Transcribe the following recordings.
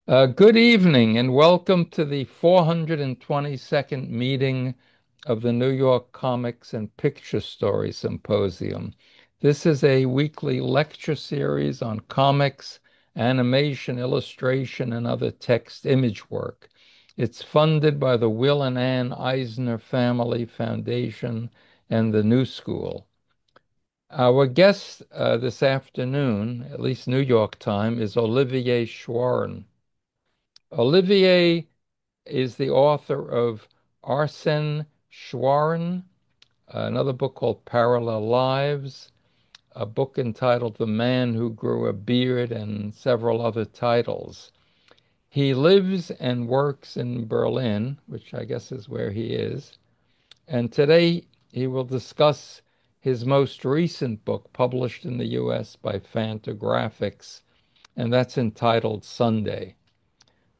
Good evening and welcome to the 422nd meeting of the New York Comics and Picture-story Symposium. This is a weekly lecture series on comics, animation, illustration, and other text image work. It's funded by the Will and Ann Eisner Family Foundation and the New School. Our guest this afternoon, at least New York time, is Olivier Schrauwen. Olivier is the author of Arsène Schwarren, another book called Parallel Lives, a book entitled The Man Who Grew a Beard, and several other titles. He lives and works in Berlin, which I guess is where he is, and today he will discuss his most recent book published in the US by Fantagraphics, and that's entitled Sunday.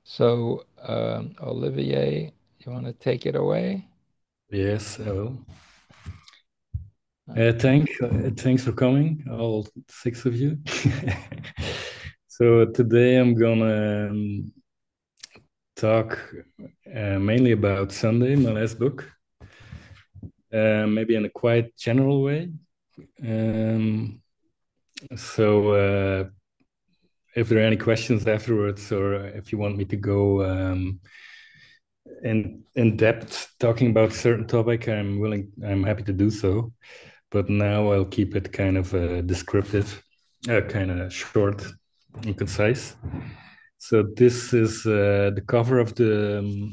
So, Olivier, you want to take it away? Yes, I will. Thanks for coming, all six of you. So today I'm gonna talk mainly about Sunday, my last book, maybe in a quite general way. Um, so if there are any questions afterwards, or if you want me to go in depth talking about a certain topic, I'm happy to do so. But now I'll keep it kind of descriptive, kind of short and concise. So this is the cover of the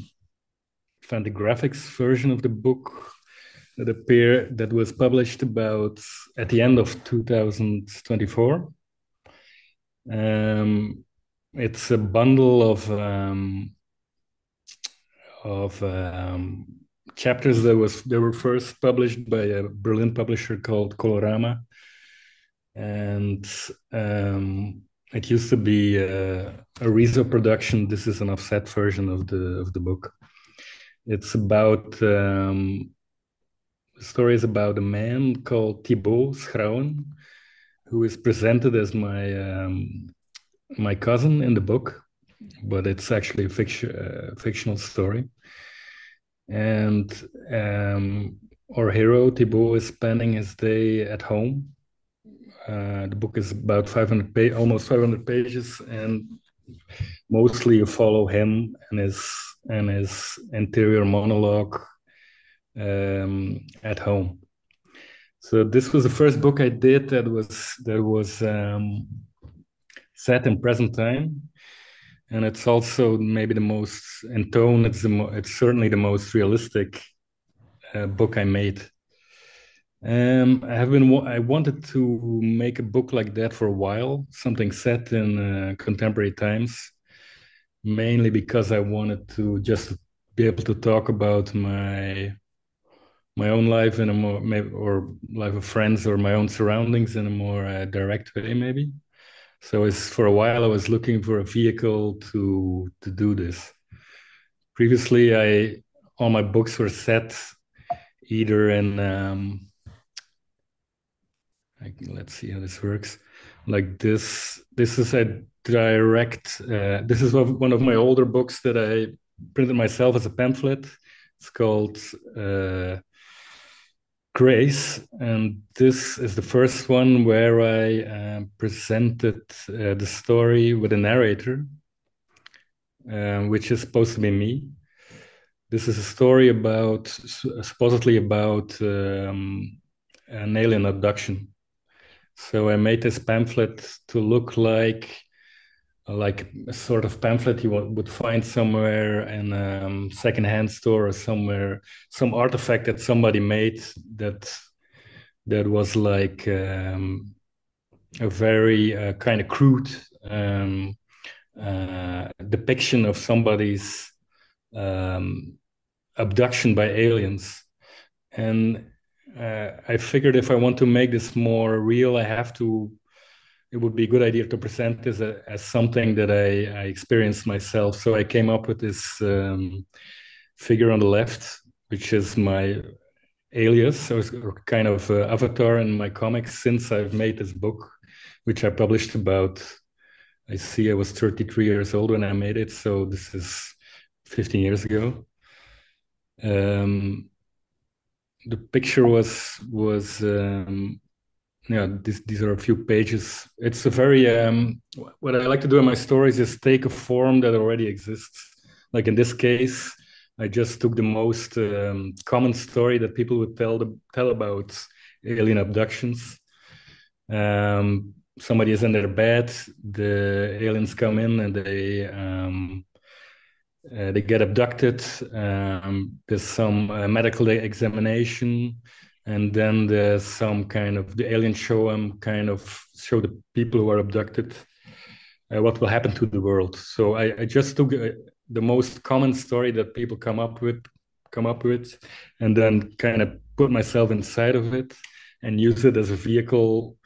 Fantagraphics version of the book that was published about at the end of 2024. It's a bundle of chapters that were first published by a Berlin publisher called Colorama, and it used to be a Rezo production. This is an offset version of the book. It's about the story is about a man called Thibault Schrauwen, who is presented as my cousin in the book, but it's actually a fictional story. And our hero Thibault is spending his day at home. The book is about almost 500 pages, and mostly you follow him and his interior monologue at home. So this was the first book I did that was set in present time, and it's also maybe the most in tone. It's certainly the most realistic book I made. I wanted to make a book like that for a while, something set in contemporary times, mainly because I wanted to just be able to talk about my own life in a more or life of friends or my own surroundings in a more direct way, maybe. So it's for a while I was looking for a vehicle to do this. Previously, all my books were set either in let's see how this works. Like this is a direct. This is one of my older books that I printed myself as a pamphlet. It's called Grace, and this is the first one where I presented the story with a narrator, which is supposed to be me. This is a story supposedly about an alien abduction. So I made this pamphlet to look like a sort of pamphlet you would find somewhere in a secondhand store or somewhere, some artifact that somebody made that was like a very kind of crude depiction of somebody's abduction by aliens. And I figured if I want to make this more real, it would be a good idea to present this as something that I experienced myself. So I came up with this figure on the left, which is my alias, or kind of avatar in my comics since I've made this book, which I published about I see I was 33 years old when I made it, so this is 15 years ago. The picture was yeah, these are a few pages. It's a very what I like to do in my stories is take a form that already exists. Like in this case, I just took the most common story that people would tell about alien abductions. Somebody is in their bed, the aliens come in and they get abducted. There's some medical examination, and then there's some kind of the aliens show them kind of show the people who are abducted what will happen to the world. So I just took the most common story that people come up with, and then kind of put myself inside of it and use it as a vehicle.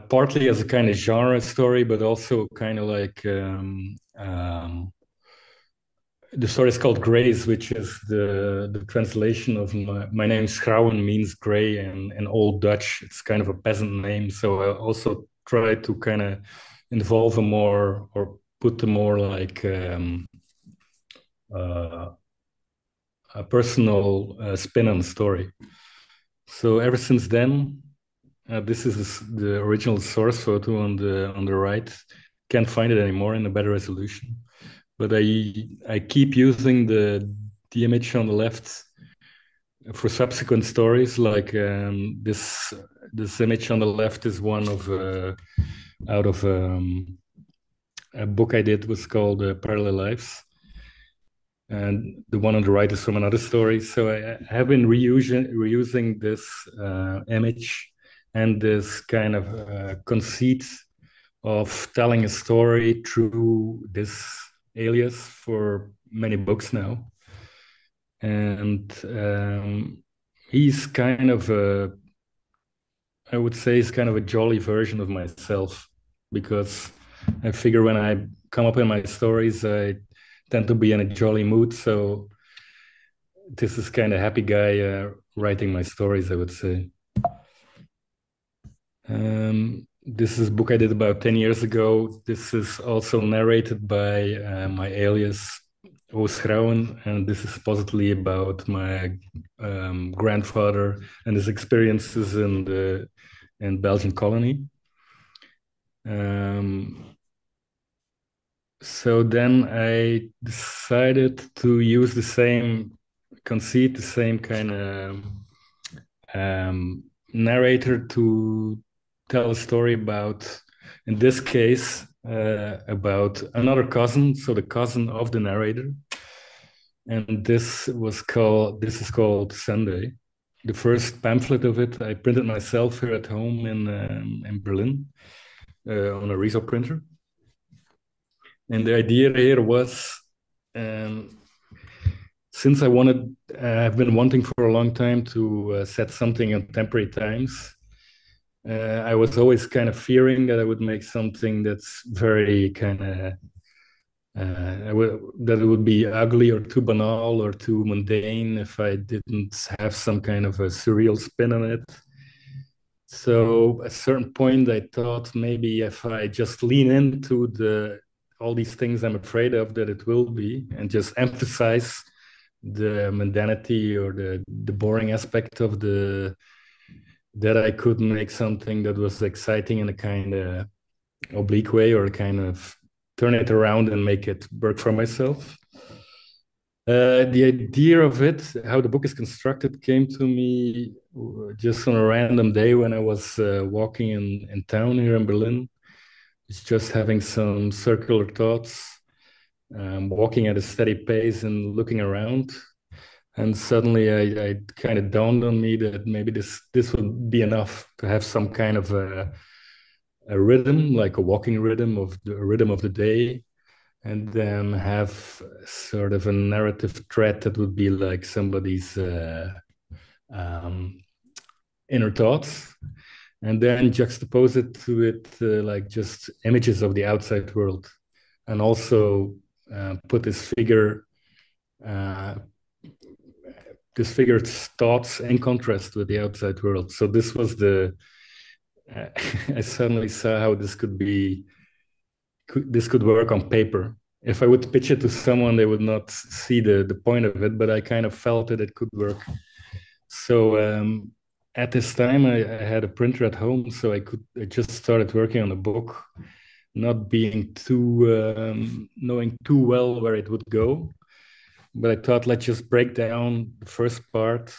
Partly as a kind of genre story, but also kind of like the story is called Grace, which is the translation of my name. Schrauwen means gray in Old Dutch. It's kind of a peasant name. So I also try to kind of involve a more or put a more like a personal spin on the story. So ever since then, this is the original source photo on the right. Can't find it anymore in a better resolution. But I keep using the image on the left for subsequent stories. Like this image on the left is one of out of a book I did was called Parallel Lives, and the one on the right is from another story. So I have been reusing this image and this kind of conceit of telling a story through this alias for many books now. And he's kind of I would say he's kind of a jolly version of myself, because I figure when I come up in my stories, I tend to be in a jolly mood. So this is kind of happy guy writing my stories, I would say. This is a book I did about 10 years ago. This is also narrated by my alias, Thibault Schrauwen, and this is supposedly about my grandfather and his experiences in Belgian colony. So then I decided to use the same conceit, the same kind of narrator to tell a story about, in this case, about another cousin, so the cousin of the narrator. And this is called Sunday. The first pamphlet of it I printed myself here at home in Berlin on a Riso printer. And the idea here was, since I've been wanting for a long time to set something in temporary times. I was always kind of fearing that I would make something that's very kind of that it would be ugly or too banal or too mundane if I didn't have some kind of a surreal spin on it. So at a certain point, I thought maybe if I just lean into all these things I'm afraid of that it will be, and just emphasize the mundanity or the boring aspect of that I could make something that was exciting in a kind of oblique way, or kind of turn it around and make it work for myself. The idea of it, how the book is constructed, came to me just on a random day when I was walking in town here in Berlin. It's just having some circular thoughts, walking at a steady pace and looking around. And suddenly I kind of dawned on me that maybe this would be enough to have some kind of a rhythm, like a walking rhythm of the day, and then have sort of a narrative thread that would be like somebody's inner thoughts, and then juxtapose it to like just images of the outside world, and also put this figure's thoughts in contrast with the outside world. So this was I suddenly saw how this could be this could work on paper. If I would pitch it to someone, they would not see the point of it, but I kind of felt that it could work. So at this time, I had a printer at home, so I just started working on the book, not being too knowing too well where it would go. But I thought, let's just break down the first part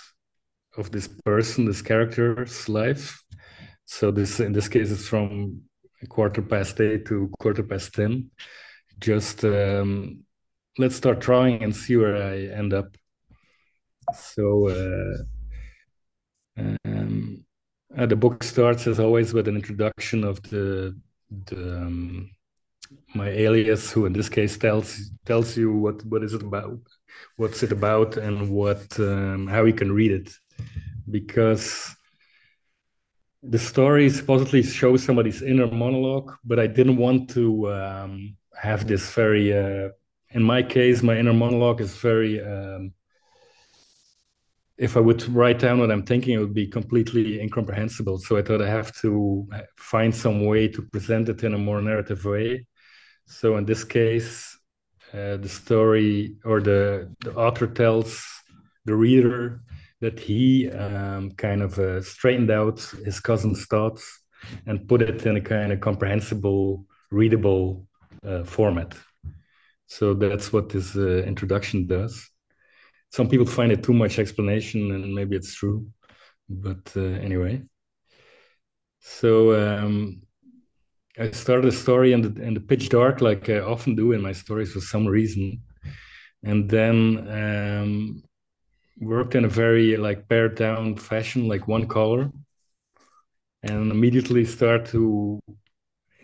of this person, this character's life. So this, in this case, it's from 8:15 to 10:15. Just let's start drawing and see where I end up. So the book starts as always with an introduction of the my alias, who in this case tells you what is it about, what's it about, and what how you can read it, because the story supposedly shows somebody's inner monologue, but I didn't want to have this very. In my case, my inner monologue is very. If I would write down what I'm thinking, it would be completely incomprehensible. So I thought I have to find some way to present it in a more narrative way. So in this case, the story or the author tells the reader that he kind of straightened out his cousin's thoughts and put it in a kind of comprehensible, readable format. So that's what this introduction does. Some people find it too much explanation, and maybe it's true, but anyway. So I started a story in the pitch dark, like I often do in my stories for some reason, and then worked in a very like pared down fashion, like one color, and immediately start to,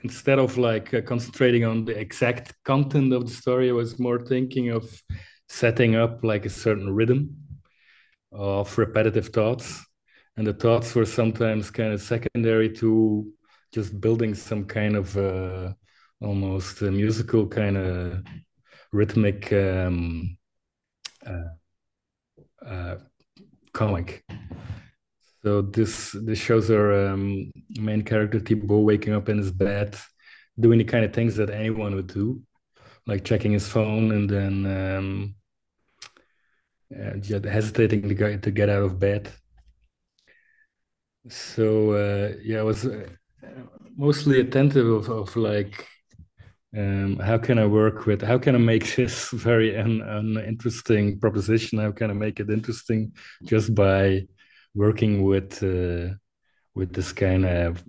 instead of like concentrating on the exact content of the story, I was more thinking of setting up like a certain rhythm of repetitive thoughts, and the thoughts were sometimes kind of secondary to just building some kind of almost a musical kind of rhythmic uh, comic. So this shows our main character Thibault waking up in his bed, doing the kind of things that anyone would do, like checking his phone and then just hesitating to get out of bed. So yeah, I was mostly attentive of like how can I work with, how can I make this very interesting proposition? How can I make it interesting just by working with this kind of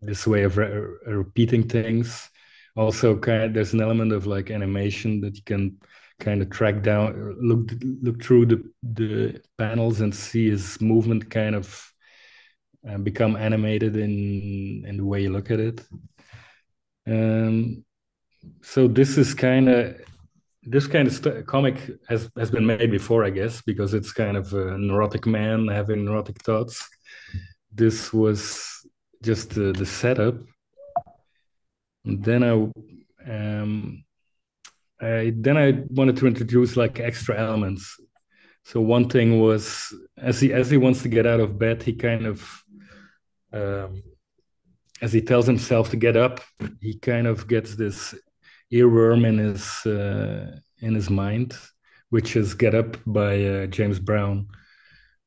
this way of repeating things. Also, kind of, there's an element of like animation that you can kind of track down, look through the panels and see his movement kind of become animated in the way you look at it. So this kind of comic has been made before, I guess, because it's kind of a neurotic man having neurotic thoughts. This was just the setup. And then I wanted to introduce like extra elements. So one thing was, as he wants to get out of bed, he kind of as he tells himself to get up, he kind of gets this earworm in his mind, which is "Get Up" by James Brown.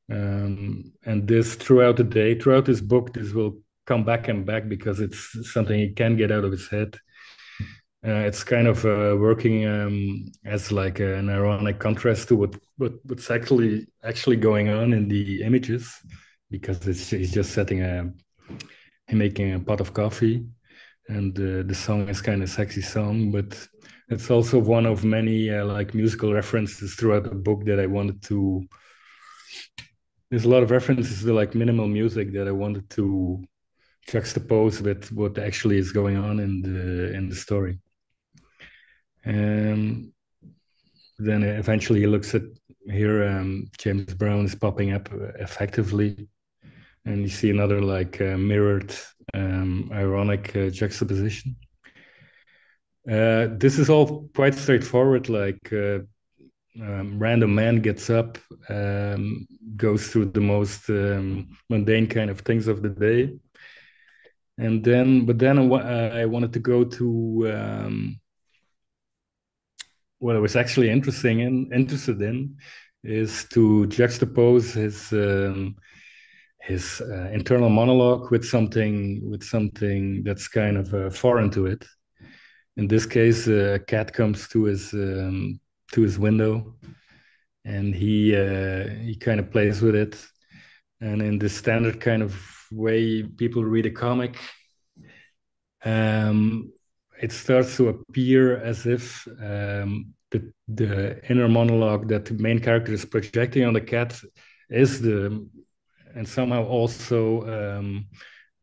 And this throughout the day, throughout this book, this will come back and back because it's something he can't get out of his head. It's kind of working as like an ironic contrast to what's actually going on in the images, because he's just making a pot of coffee, and the song is kind of sexy song, but it's also one of many like musical references throughout the book that I wanted to. There's a lot of references to like minimal music that I wanted to juxtapose with what actually is going on in the story. And then eventually he looks at here, James Brown is popping up effectively, and you see another like mirrored ironic juxtaposition. This is all quite straightforward, like random man gets up, goes through the most mundane kind of things of the day, And then, but then I wanted to go to what I was actually interested in is to juxtapose his internal monologue with something that's kind of foreign to it. In this case, a cat comes to his window, and he kind of plays with it. And in the standard kind of way people read a comic, it starts to appear as if the inner monologue that the main character is projecting on the cat is and somehow also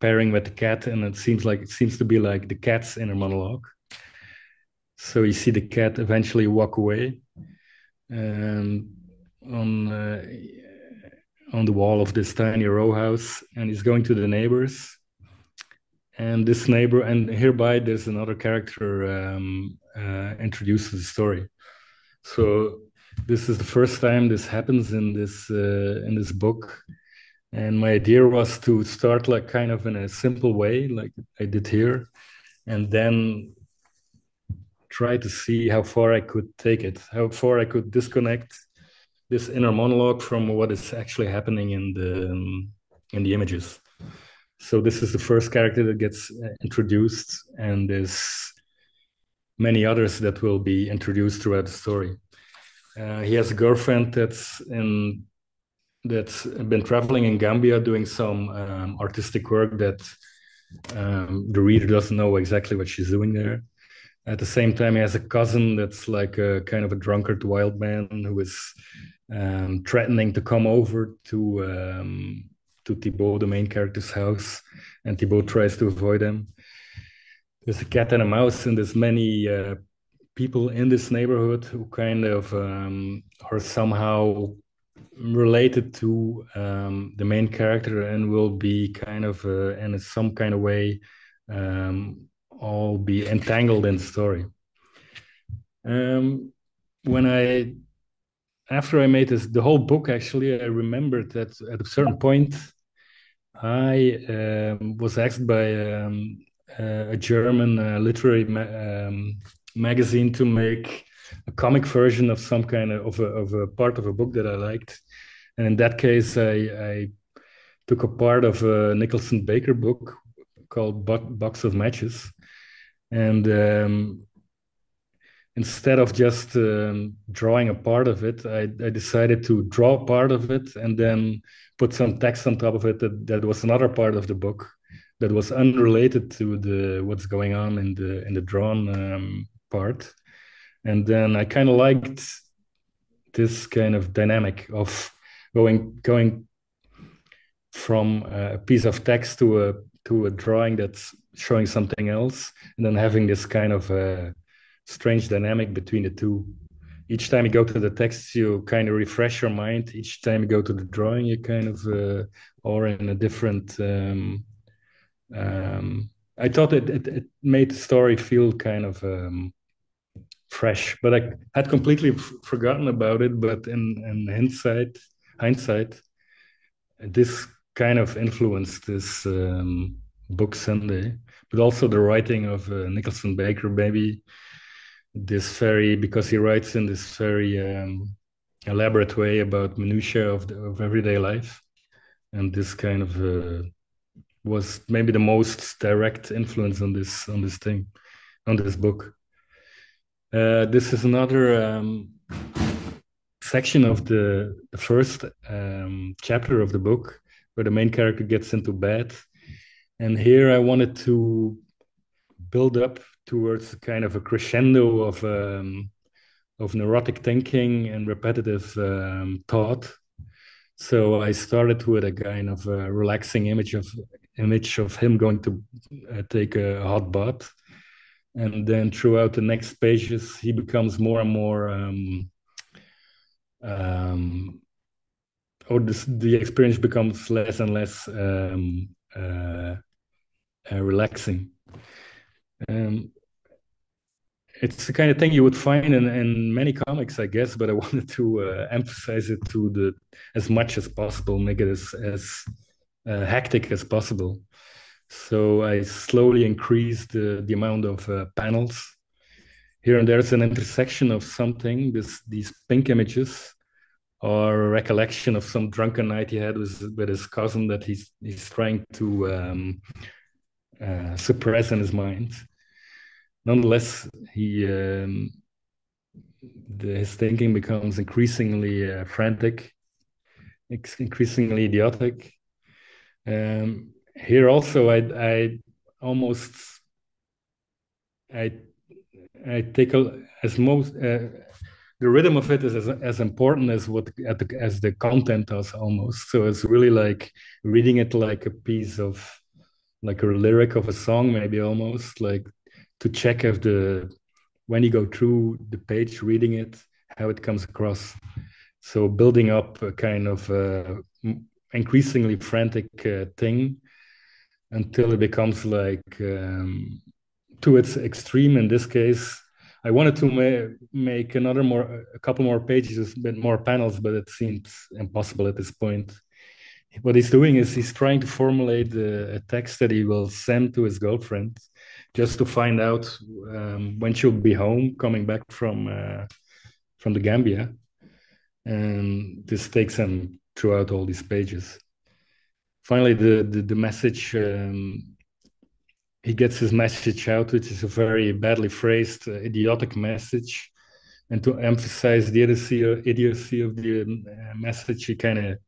pairing with the cat, and it seems to be like the cat's inner monologue. So you see the cat eventually walk away, and on the wall of this tiny row house, and he's going to the neighbors. And this neighbor, and hereby there's another character introduced to the story. So this is the first time this happens in this book. And my idea was to start like kind of in a simple way, like I did here, and then try to see how far I could take it, how far I could disconnect this inner monologue from what is actually happening in the images. So this is the first character that gets introduced, and there's many others that will be introduced throughout the story. He has a girlfriend that's been traveling in Gambia doing some artistic work that the reader doesn't know exactly what she's doing there. At the same time, he has a cousin that's like a kind of a drunkard wild man who is threatening to come over to Thibault, the main character's house, and Thibault tries to avoid him. There's a cat and a mouse, and there's many people in this neighborhood who kind of are somehow related to the main character and will be kind of, in some kind of way, all be entangled in the story. After I made the whole book, actually, I remembered that at a certain point, I was asked by a German literary magazine to make a comic version of some kind of a part of a book that I liked. And in that case, I took a part of a Nicholson Baker book called Box of Matches. And instead of just drawing a part of it, I decided to draw part of it and then put some text on top of it that was another part of the book that was unrelated to what's going on in the drawn part. And then I kind of liked this kind of dynamic of going from a piece of text to a drawing that's showing something else, and then having this kind of strange dynamic between the two. Each time you go to the text, you kind of refresh your mind. Each time you go to the drawing, you kind of are in a different. I thought it made the story feel kind of fresh, but I had completely forgotten about it. But in hindsight, this kind of influenced this book Sunday, but also the writing of Nicholson Baker, maybe because he writes in this very elaborate way about minutiae of everyday life, and this kind of was maybe the most direct influence on this book. This is another section of the first chapter of the book where the main character gets into bed, and here I wanted to build up towards kind of a crescendo of neurotic thinking and repetitive thought. So I started with a kind of a relaxing image of him going to take a hot bath, and then throughout the next pages he becomes more and more the experience becomes less and less relaxing. It's the kind of thing you would find in many comics, I guess, but I wanted to emphasize it as much as possible, make it as hectic as possible. So I slowly increased the amount of panels. Here and there's an intersection of something. These pink images are a recollection of some drunken night he had with his cousin that he's trying to suppress in his mind. Nonetheless, his thinking becomes increasingly frantic, increasingly idiotic. Here also, I almost I I take as most the rhythm of it is as important as as the content is almost. So it's really like reading it like a piece of like a lyric of a song, maybe almost like to check if when you go through the page reading it, how it comes across. So building up a kind of increasingly frantic thing until it becomes like to its extreme. In this case, I wanted to make a couple more pages, a bit more panels, but it seemed impossible at this point. What he's doing is he's trying to formulate a text that he will send to his girlfriend, just to find out when she'll be home, coming back from the Gambia, and this takes him throughout all these pages. Finally, the message. He gets his message out, which is a very badly phrased, idiotic message. And to emphasize the idiocy of the message, you kind of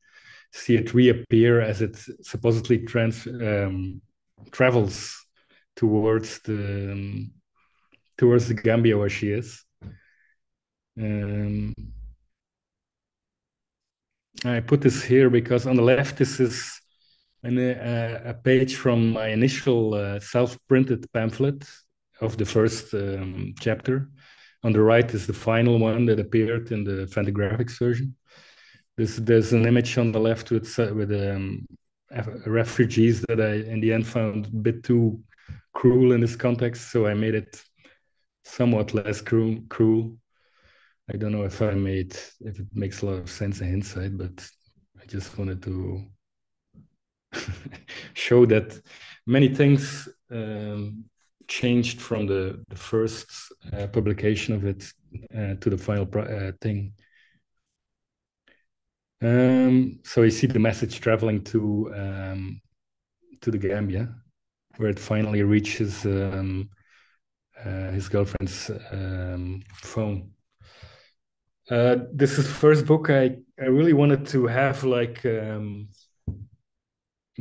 see it reappear as it supposedly travels towards the Gambia where she is. I put this here because on the left, this is a page from my initial self-printed pamphlet of the first chapter. On the right is the final one that appeared in the Fantagraphics version. There's an image on the left with refugees that I, in the end, found a bit too cruel in this context, so I made it somewhat less cruel. I don't know if it makes a lot of sense in hindsight, but I just wanted to show that many things changed from the first publication of it to the final thing. So you see the message traveling to the Gambia, where it finally reaches his girlfriend's phone. This is the first book I really wanted to have like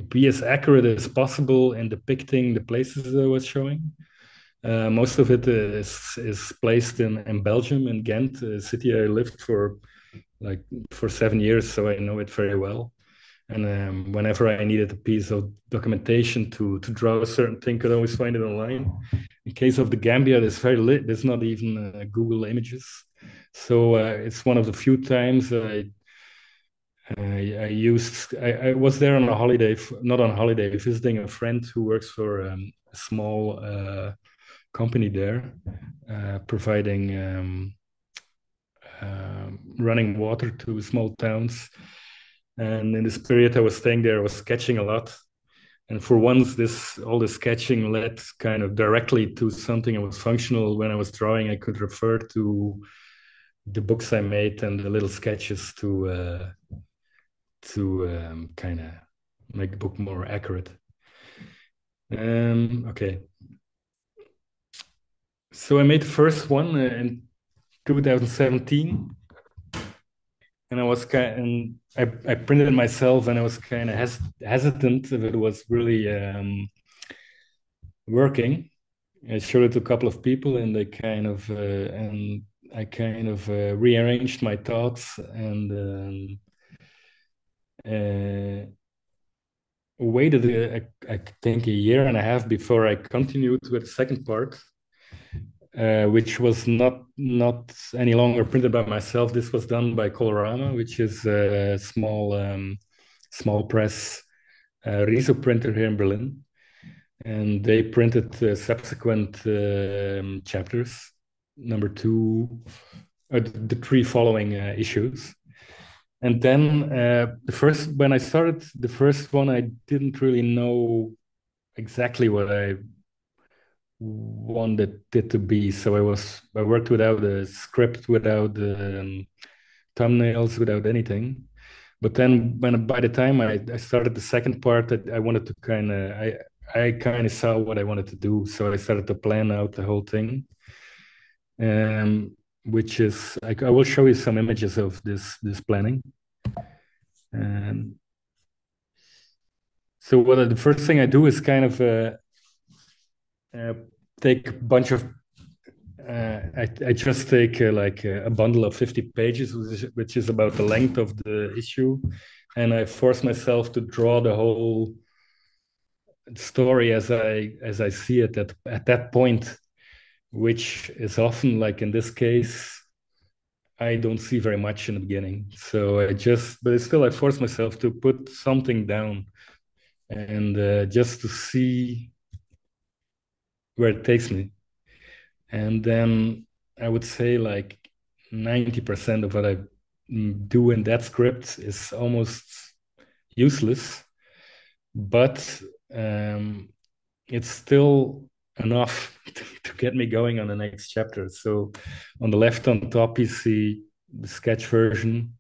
be as accurate as possible in depicting the places I was showing. Most of it is placed in Belgium, in Ghent, a city I lived for 7 years, so I know it very well. And whenever I needed a piece of documentation to draw a certain thing, could always find it online. In case of the Gambia, there's not even Google Images, so it's one of the few times I was there on a holiday, not on holiday, visiting a friend who works for a small company there, providing running water to small towns. And in this period I was staying there, I was sketching a lot. And for once, all the sketching led kind of directly to something that was functional. When I was drawing, I could refer to the books I made and the little sketches to kind of make the book more accurate. Okay. So I made the first one in 2017, and I printed it myself, and I was kind of hesitant if it was really working. I showed it to a couple of people, and I kind of rearranged my thoughts and waited, I think, a year and a half before I continued with the second part, which was not any longer printed by myself. This was done by Colorama, which is a small press Riso printer here in Berlin, and they printed subsequent chapters, number 2, the 3 following issues. And then when I started the first one, I didn't really know exactly what I wanted it to be. So I worked without a script, without thumbnails, without anything. But then by the time I started the second part, I wanted to I kind of saw what I wanted to do. So I started to plan out the whole thing. Which is I will show you some images of this planning. And so the first thing I do is kind of uh, take a bunch of I just take like a bundle of 50 pages, which is about the length of the issue, and I force myself to draw the whole story as I see it at that point, which is often, like in this case, I don't see very much in the beginning. So but still, I force myself to put something down and just to see where it takes me. And then I would say like 90% of what I do in that script is almost useless, but it's still enough to get me going on the next chapter. So on the left on top, you see the sketch version.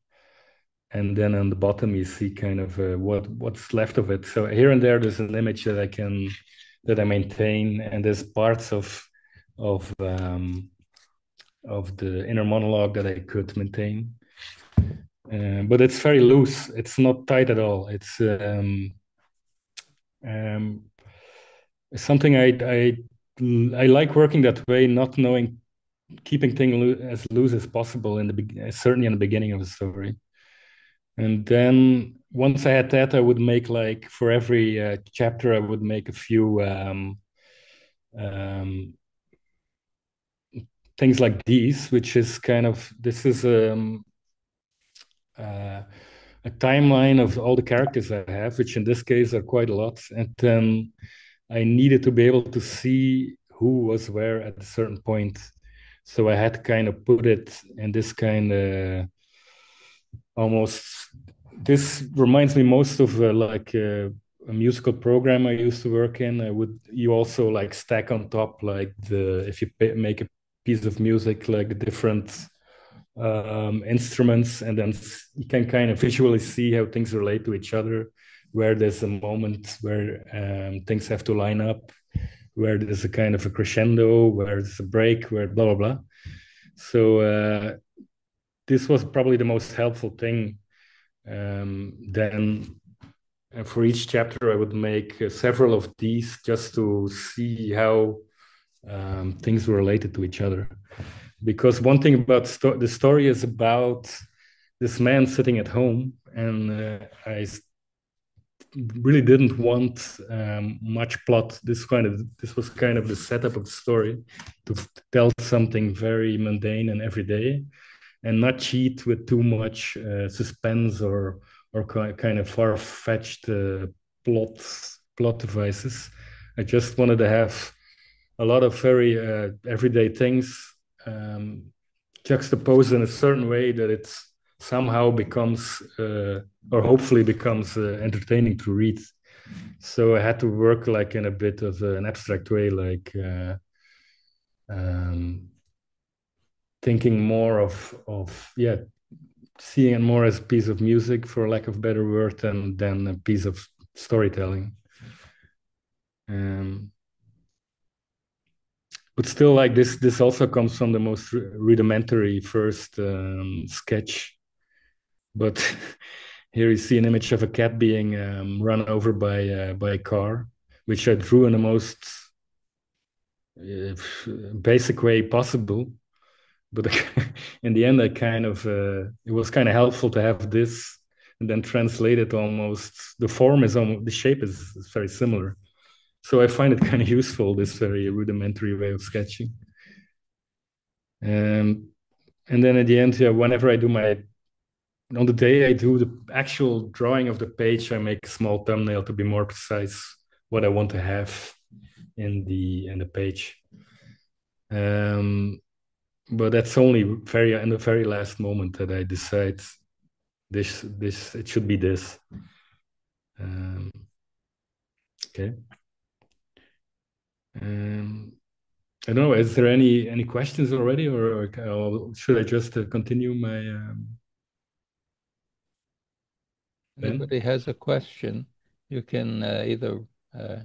And then on the bottom, you see kind of what's left of it. So here and there's an image that I maintain, and there's parts of the inner monologue that I could maintain. But it's very loose. It's not tight at all. Um, something I like working that way, not knowing, keeping things as loose as possible certainly in the beginning of the story. And then once I had that, I would make like for every chapter, I would make a few things like these, which is this is a timeline of all the characters I have, which in this case are quite a lot. And then I needed to be able to see who was where at a certain point. So I had to kind of put it in this kind of almost, this reminds me most of a musical program I used to work in. You also like stack on top, like if you make a piece of music, like the different instruments, and then you can kind of visually see how things relate to each other, where there's a moment where things have to line up, where there's a kind of a crescendo, where there's a break, where blah blah blah. So this was probably the most helpful thing. Then for each chapter, I would make several of these just to see how things were related to each other. Because one thing about the story is about this man sitting at home, and I really didn't want much plot. This was kind of the setup of the story, to tell something very mundane and everyday, and not cheat with too much suspense or kind of far-fetched plot devices. I just wanted to have a lot of very everyday things juxtaposed in a certain way that it somehow becomes or hopefully becomes entertaining to read. So I had to work like in a bit of an abstract way, like thinking more of seeing it more as a piece of music, for lack of a better word, than a piece of storytelling. But still, like this also comes from the most rudimentary first sketch. But here you see an image of a cat being run over by a car, which I drew in the most basic way possible. But in the end, it was kind of helpful to have this and then translate it almost. The shape is very similar. So I find it kind of useful, this very rudimentary way of sketching. And then at the end, whenever I do on the day I do the actual drawing of the page, I make a small thumbnail to be more precise what I want to have in the page. But that's only in the very last moment that I decide it should be this. Okay. Um, I don't know. Is there any questions already, or should I just continue my pen? Anybody has a question, you can either uh,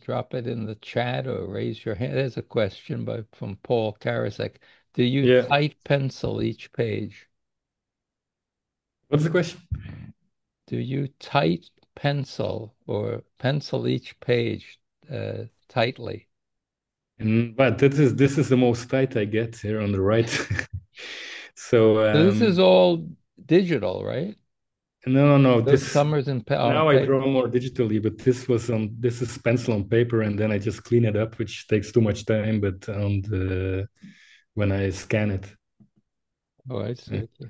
drop it in the chat or raise your hand. There's a question from Paul Karasek. Do you Yeah. tight pencil each page? What's the question? Do you tight pencil or pencil each page tightly? But this is the most tight I get here on the right. So So this is all digital, right? no, no, no. This Some is on now I paper. draw more digitally, but this is pencil on paper, and then I just clean it up, which takes too much time. But on the when I scan it, Oh, I uh, see. Okay.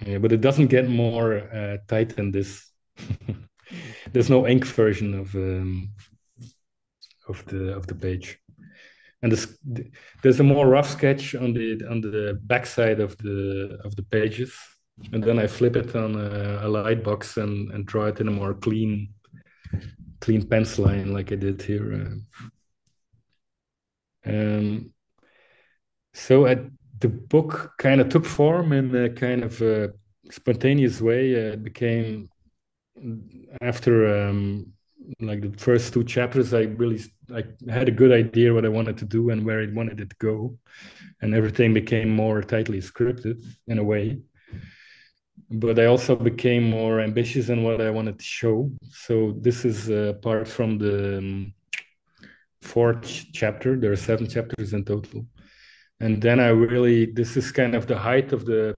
yeah, but it doesn't get more tight than this. There's no ink version of the page. And there's a more rough sketch on the backside of the pages, and then I flip it on a light box and draw it in a more clean pencil line like I did here. Um, so the book kind of took form in a kind of a spontaneous way. It became after like the first two chapters, I had a good idea what I wanted to do and where I wanted it to go, and everything became more tightly scripted in a way. But I also became more ambitious in what I wanted to show. So this is apart from the fourth chapter. There are seven chapters in total, and then this is kind of the height of the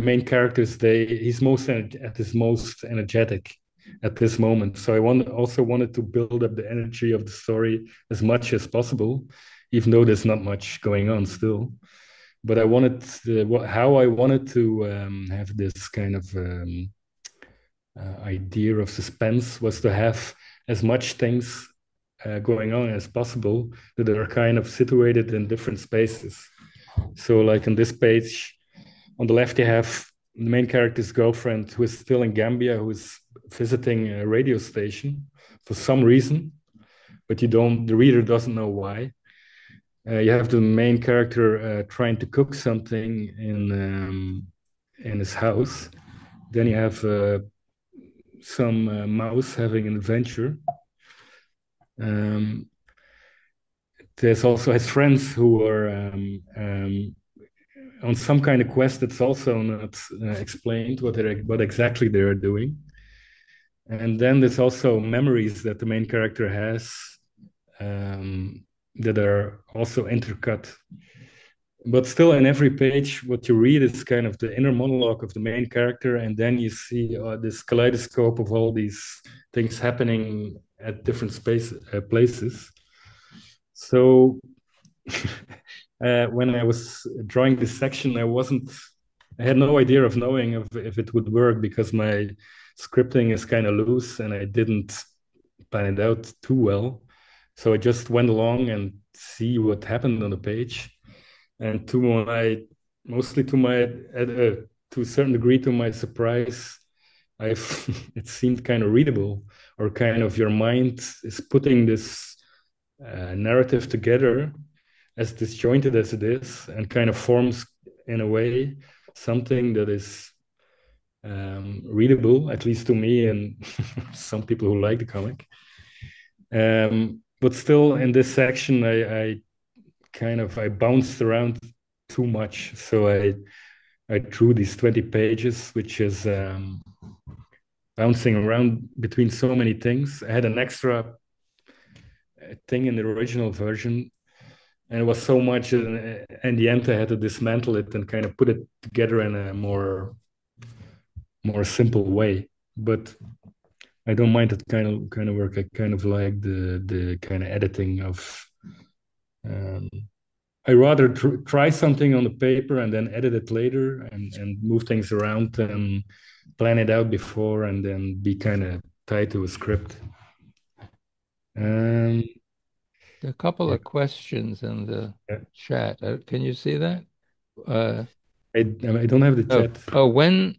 main characters. He's at his most energetic at this moment. So also wanted to build up the energy of the story as much as possible, even though there's not much going on still. But I wanted how I wanted to have this kind of idea of suspense was to have as much things going on as possible that are kind of situated in different spaces. So, like on this page, on the left, you have the main character's girlfriend who is still in Gambia, who is visiting a radio station for some reason, but the reader doesn't know why. You have the main character trying to cook something in his house. Then you have some mouse having an adventure. Um, there's also his friends who are on some kind of quest that's also not explained what exactly they're doing. And then there's also memories that the main character has um, that are also intercut. But still, in every page, what you read is kind of the inner monologue of the main character, and then you see this kaleidoscope of all these things happening at different places. So when I was drawing this section, I had no idea of knowing if it would work because my scripting is kind of loose and I didn't plan it out too well. So I just went along and see what happened on the page. And mostly to a certain degree, to my surprise, it seemed kind of readable, or kind of your mind is putting this narrative together as disjointed as it is, and kind of forms in a way something that is readable, at least to me and some people who like the comic. But still, in this section, I bounced around too much, so I drew these 20 pages, which is bouncing around between so many things. I had an extra thing in the original version, and it was so much. In the end, I had to dismantle it and kind of put it together in a more simple way. But I don't mind that kind of work. I kind of like the kind of editing of. Um, I rather try something on the paper and then edit it later and move things around and plan it out before and then be kind of tied to a script. Um, A couple yeah, of questions in the yeah. chat. Can you see that? Uh, I don't have the oh, chat. when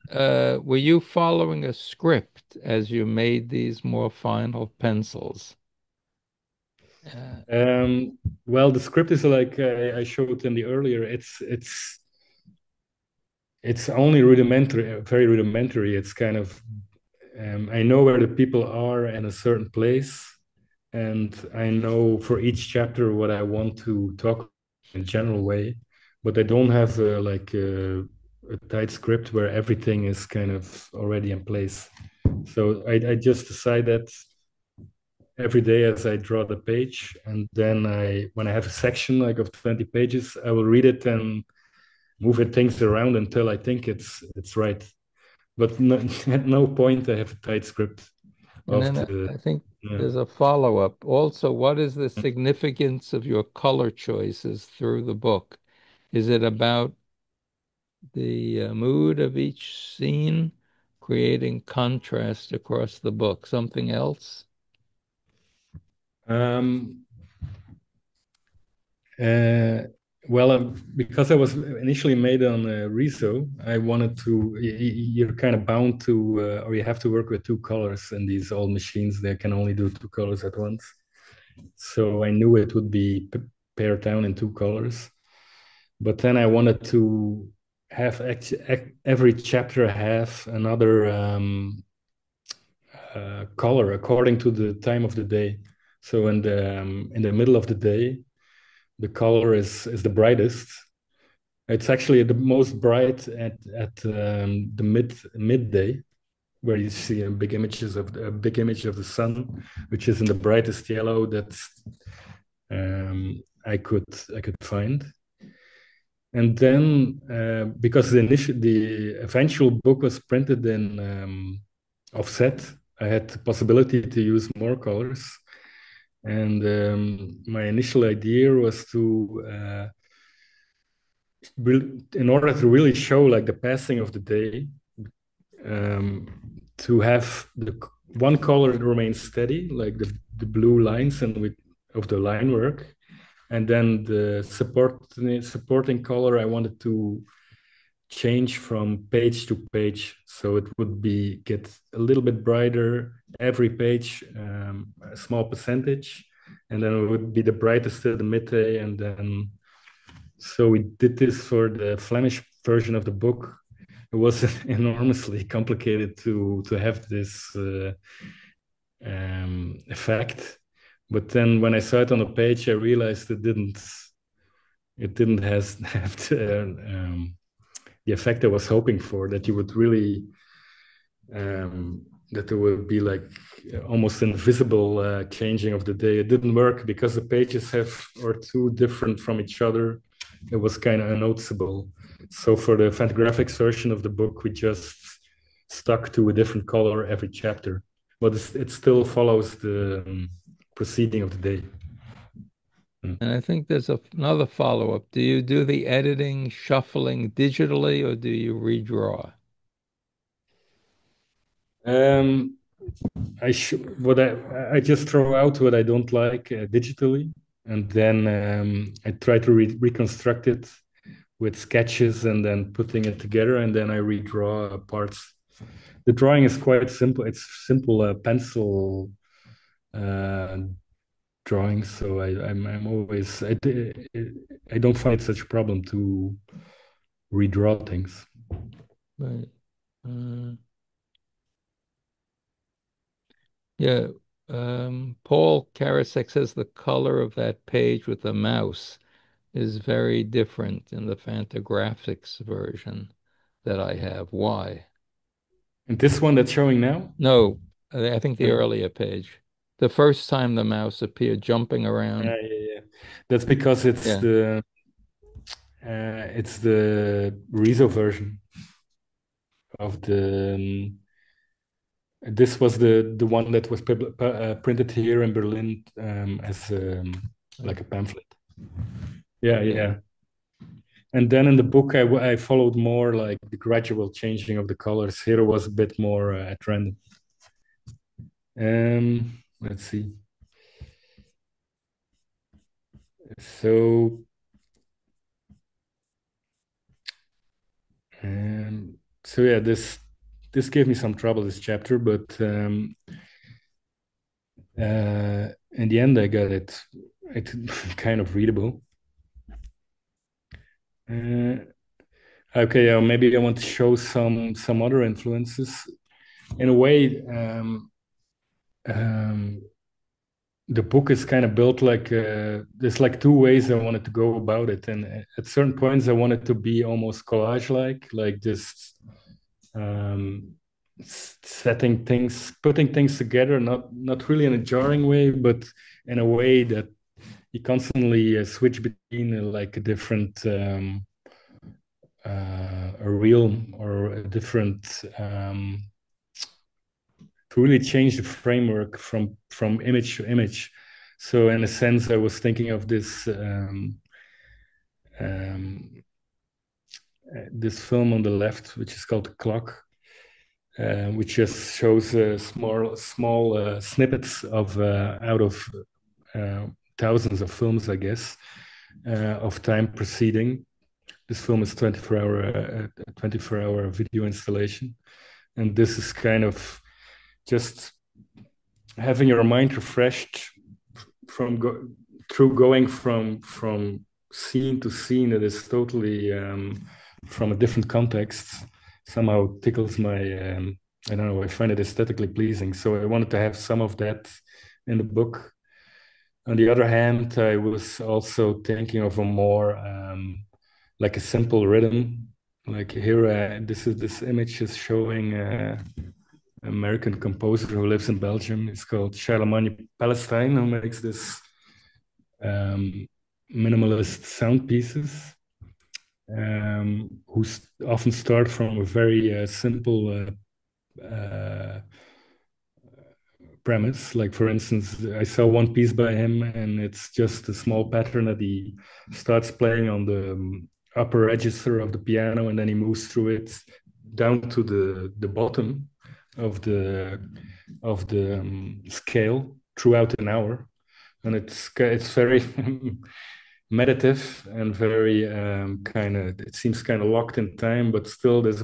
were you following a script as you made these more final pencils? Uh, Well, the script is like I showed in the earlier. It's only rudimentary, very rudimentary. It's kind of I know where the people are in a certain place, and I know for each chapter what I want to talk in a general way, but I don't have a tight script where everything is kind of already in place. So I just decide that every day as I draw the page, and then when I have a section like of 20 pages, I will read it and move it things around until I think it's right. But no, at no point I have a tight script and of then the. I think Yeah. there's a follow-up. Also, what is the significance of your color choices through the book? Is it about the mood of each scene, creating contrast across the book? Something else? Um, uh, well, because I was initially made on Riso, I wanted to. You're kind of bound to, or you have to work with two colors in these old machines. They can only do two colors at once. So I knew it would be pared down in two colors. But then I wanted to have every chapter have another color according to the time of the day. So in the middle of the day, the color is the brightest. It's actually the most bright at the midday, where you see a big image of the sun, which is in the brightest yellow that I could find. And then because the eventual book was printed in offset, I had the possibility to use more colors. And my initial idea was to in order to really show like the passing of the day, um, to have the one color that remains steady, like the blue lines and with of the line work, and then the supporting color I wanted to change from page to page, so it would be get a little bit brighter every page, a small percentage, and then it would be the brightest at the midday, and then so we did this for the Flemish version of the book. It was enormously complicated to have this effect, but then when I saw it on a page, I realized it didn't have the effect I was hoping for. That you would really that there would be like almost invisible changing of the day. It didn't work because the pages are too different from each other. It was kind of unnoticeable. So for the Fantagraphics version of the book, we just stuck to a different color every chapter, but it still follows the proceeding of the day. Mm. And I think there's another follow-up. Do you do the editing, shuffling digitally, or do you redraw? Um, what I just throw out what I don't like digitally, and then I try to reconstruct it with sketches and then putting it together, and then I redraw parts. The drawing is quite simple. It's simple pencil uh, drawing, so I'm always I don't find it such a problem to redraw things. Right. Uh, yeah. Paul Karasek says the color of that page with the mouse is very different in the Fantagraphics version that I have. Why? And this one that's showing now, No, I think the uh, earlier page. The first time the mouse appeared jumping around. yeah. That's because Yeah. it's the Rezo version of the. This was the one that was printed here in Berlin as like a pamphlet. Yeah, Okay. yeah. And then in the book, I followed more like the gradual changing of the colors. Here was a bit more at random. Let's see. So, so yeah, this gave me some trouble this chapter, but in the end, I got it kind of readable. Okay, maybe I want to show some other influences. In a way, the book is kind of built like there's like two ways I wanted to go about it, and at certain points I wanted to be almost collage-like just setting things, putting things together, not really in a jarring way, but in a way that you constantly switch between like a different a reel or a different to really change the framework from image to image. So in a sense, I was thinking of um, this film on the left, which is called The Clock, which just shows small snippets of out of thousands of films, I guess, of time proceeding. This film is 24-hour video installation, and this is kind of just having your mind refreshed through going from scene to scene that is totally from a different context somehow tickles my I don't know, I find it aesthetically pleasing, so I wanted to have some of that in the book. On the other hand, I was also thinking of a more like a simple rhythm, like here this image is showing American composer who lives in Belgium. It's called Charlemagne Palestine, who makes this minimalist sound pieces, who often start from a very simple premise. Like, for instance, I saw one piece by him, and it's just a small pattern that he starts playing on the upper register of the piano, and then he moves through it down to the bottom of the scale throughout an hour, and it's very meditative and very kind of, it seems kind of locked in time, but still there's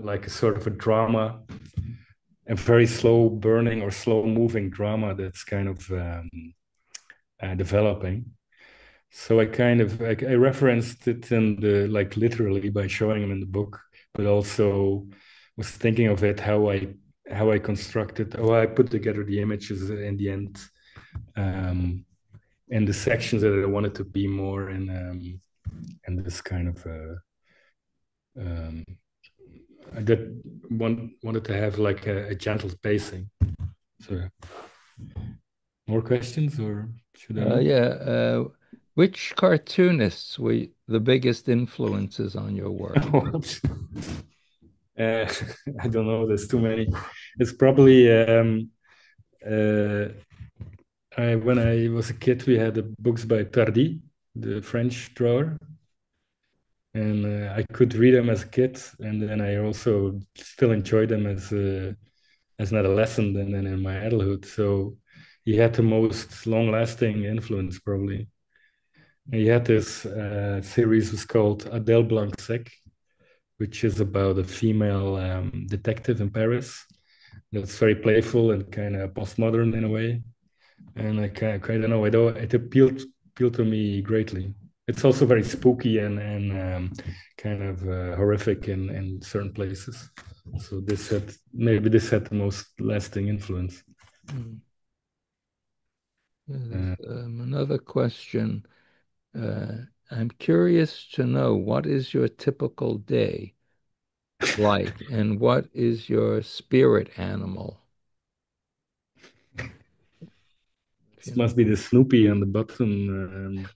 like a sort of a drama, a very slow burning or slow moving drama that's kind of developing. So I kind of I referenced it in the like literally by showing him in the book, but also was thinking of it how I constructed, how I put together the images in the end, and the sections that I wanted to be more in this kind of that wanted to have like a gentle pacing. So, more questions, or should I move? Yeah. Which cartoonists were the biggest influences on your work? uh, I don't know. There's too many. It's probably uh, when I was a kid, we had the books by Tardy, the French drawer, and I could read them as a kid, and then I also still enjoyed them as an adolescent and then in my adulthood. So he had the most long-lasting influence, probably. And he had this series was called Adele Blanc-Sec, which is about a female detective in Paris that's very playful and kind of postmodern in a way. And I kind of know it appealed to me greatly. It's also very spooky and kind of horrific in certain places. So this had the most lasting influence. Mm. There's another question. I'm curious to know, what is your typical day like, and what is your spirit animal? This must be the Snoopy on the bottom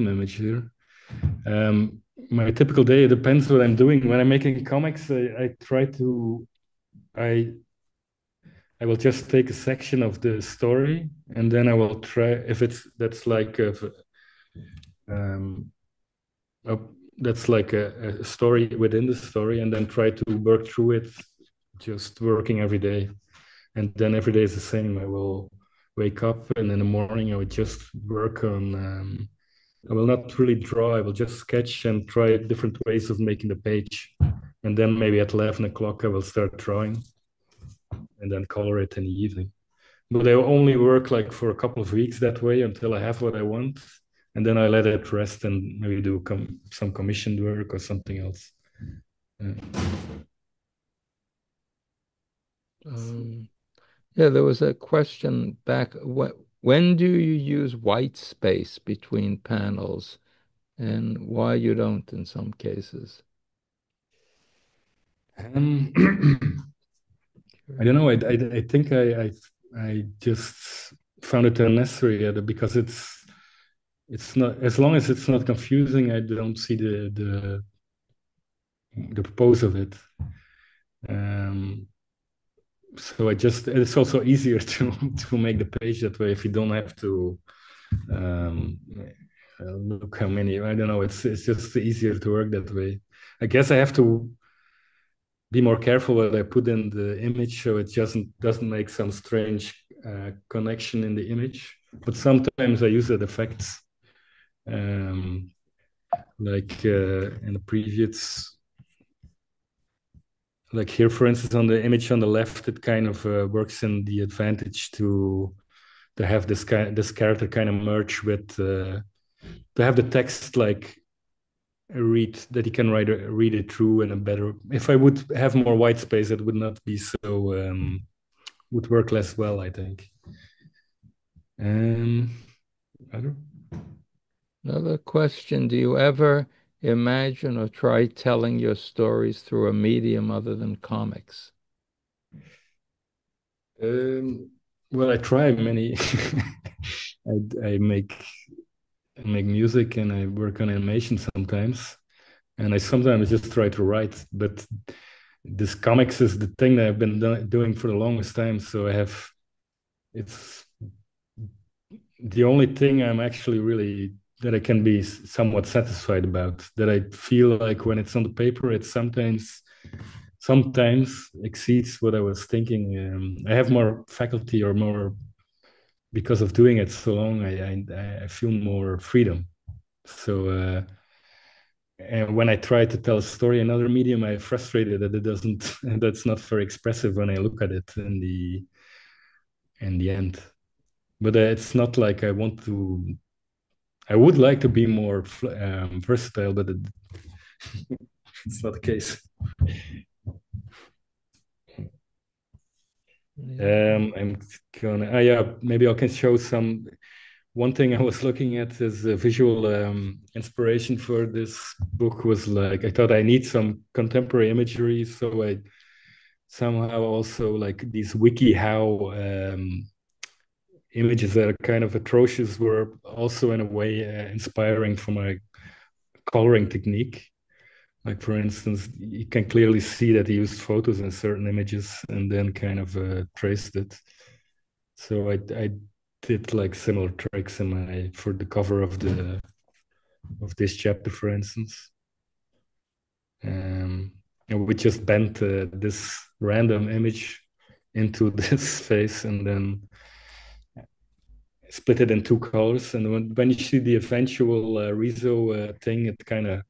image here. My typical day, it depends what I'm doing. When I'm making comics, I try to I will just take a section of the story, and then I will try if that's like um, a, that's like a story within the story, and then try to work through it, just working every day. And then every day is the same. I will wake up, and in the morning I would just work on. I will not really draw. I will just sketch and try different ways of making the page, and then maybe at 11 o'clock I will start drawing, and then color it in the evening. but I only work like for a couple of weeks that way until I have what I want, and then I let it rest and maybe do some commissioned work or something else. Yeah. Yeah, there was a question back. When do you use white space between panels and why you don't in some cases? Um, I don't know. I think I just found it unnecessary because it's not, as long as it's not confusing. I don't see the purpose of it. Um, so it's also easier to make the page that way if you don't have to um, look how many. I don't know. It's just easier to work that way. I guess I have to be more careful what I put in the image so it doesn't make some strange connection in the image. But sometimes I use that effects, um, like in the previous, like here, for instance, on the image on the left, it kind of works in the advantage to have this character kind of merge with to have the text like read that he can read it through in a better. If I would have more white space, it would not be so would work less well, I think. Um, other? Another question, do you ever imagine or try telling your stories through a medium other than comics? Um, well, I try many. I make music and I work on animation sometimes, and I sometimes just try to write. But this comics is the thing that I've been doing for the longest time. So it's the only thing I'm actually really that I can be somewhat satisfied about. That I feel like when it's on the paper, it sometimes exceeds what I was thinking. I have more faculty or more because of doing it so long. I feel more freedom. So and when I try to tell a story in another medium, I'm frustrated that it doesn't. That's not very expressive when I look at it in the end. But it's not like I want to. I would like to be more versatile, but it's not the case. Yeah. I'm gonna. Yeah, maybe I can show some. One thing I was looking at is a visual inspiration for this book was like I thought I need some contemporary imagery, so I somehow also like these WikiHow images that are kind of atrocious were also in a way inspiring for my coloring technique. Like for instance, you can clearly see that he used photos in certain images and then kind of traced it. So I did like similar tricks in my for the cover of this chapter, for instance. And we just bent this random image into this face and then split it in two colors. And when you see the eventual Rezo thing, it kind of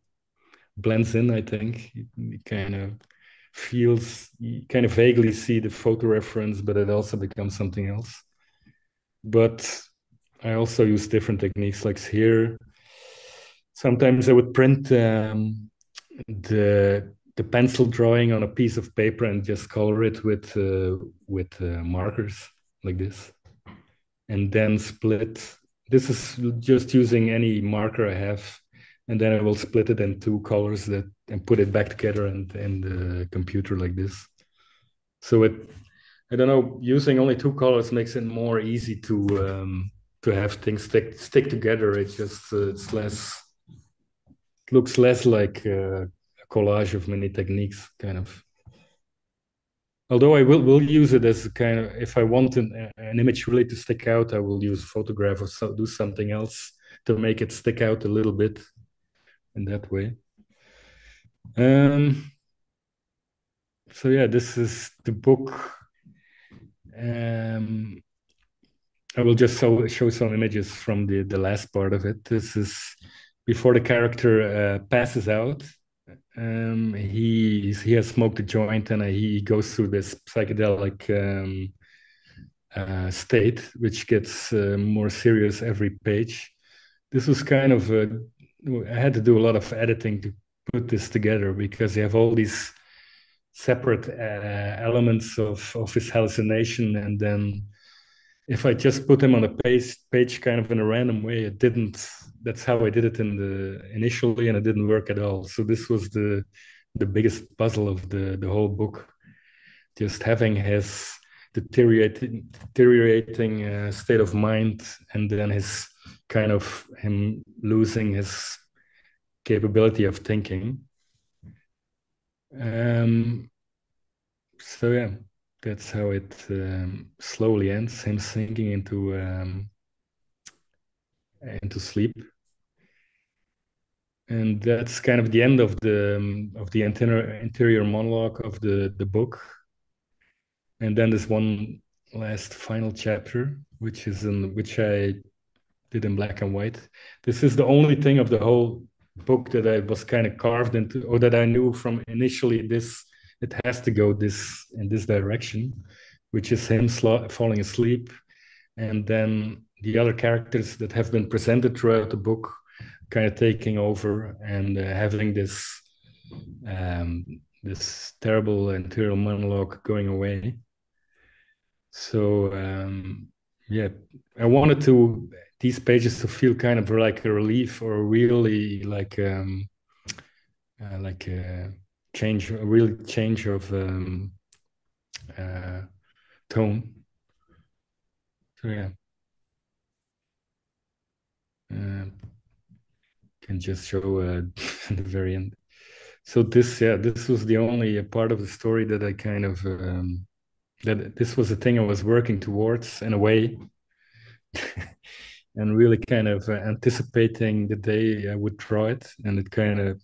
blends in, I think. It kind of feels, you kind of vaguely see the photo reference, but it also becomes something else. But I also use different techniques. Like here, sometimes I would print the pencil drawing on a piece of paper and just color it with markers like this, and then split. This is just using any marker I have, and then I will split it in two colors that and put it back together and in the computer like this. So I don't know, using only two colors makes it more easy to have things stick together. It just it's less looks less like a collage of many techniques, kind of. Although I will use it as kind of if I want an image really to stick out, I will use photograph or do something else to make it stick out a little bit in that way. Um, so yeah, this is the book. Um, I will just show some images from the last part of it. This is before the character passes out. He has smoked a joint and he goes through this psychedelic state, which gets more serious every page. This was kind of I had to do a lot of editing to put this together because you have all these separate elements of his hallucination, and then if I just put him on a page kind of in a random way, it didn't. That's how I did it initially, and it didn't work at all. So this was the biggest puzzle of the whole book, just having his deteriorating state of mind, and then his kind of him losing his capability of thinking. So yeah, that's how it slowly ends. Him sinking into sleep, and that's kind of the end of the interior monologue of the book. And then there's one last final chapter, which I did in black and white. This is the only thing of the whole book that I was kind of carved into, or that I knew from initially it has to go in this direction, which is him falling asleep, and then the other characters that have been presented throughout the book kind of taking over and having this terrible interior monologue going away. So yeah, I wanted these pages to feel kind of like a relief, or really like a change, a real change of tone. So yeah, can just show the very end. So this was the only part of the story that I kind of that this was the thing I was working towards in a way. And really kind of anticipating the day I would draw it, and it kind of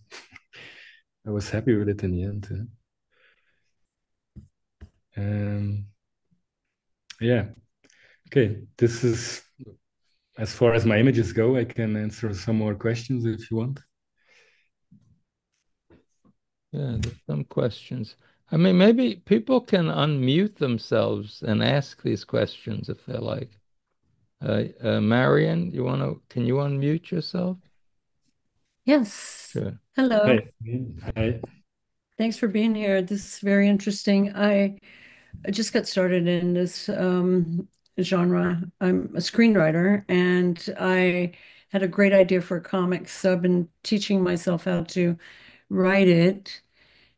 I was happy with it in the end. Yeah, okay. This is as far as my images go. I can answer some more questions if you want. Yeah, there's some questions. I mean, maybe people can unmute themselves and ask these questions if they like. Marion, can you unmute yourself? Yes. Sure. Hello. Hi. Hi. Thanks for being here. This is very interesting. I just got started in this genre. I'm a screenwriter, and I had a great idea for a comic, so I've been teaching myself how to write it.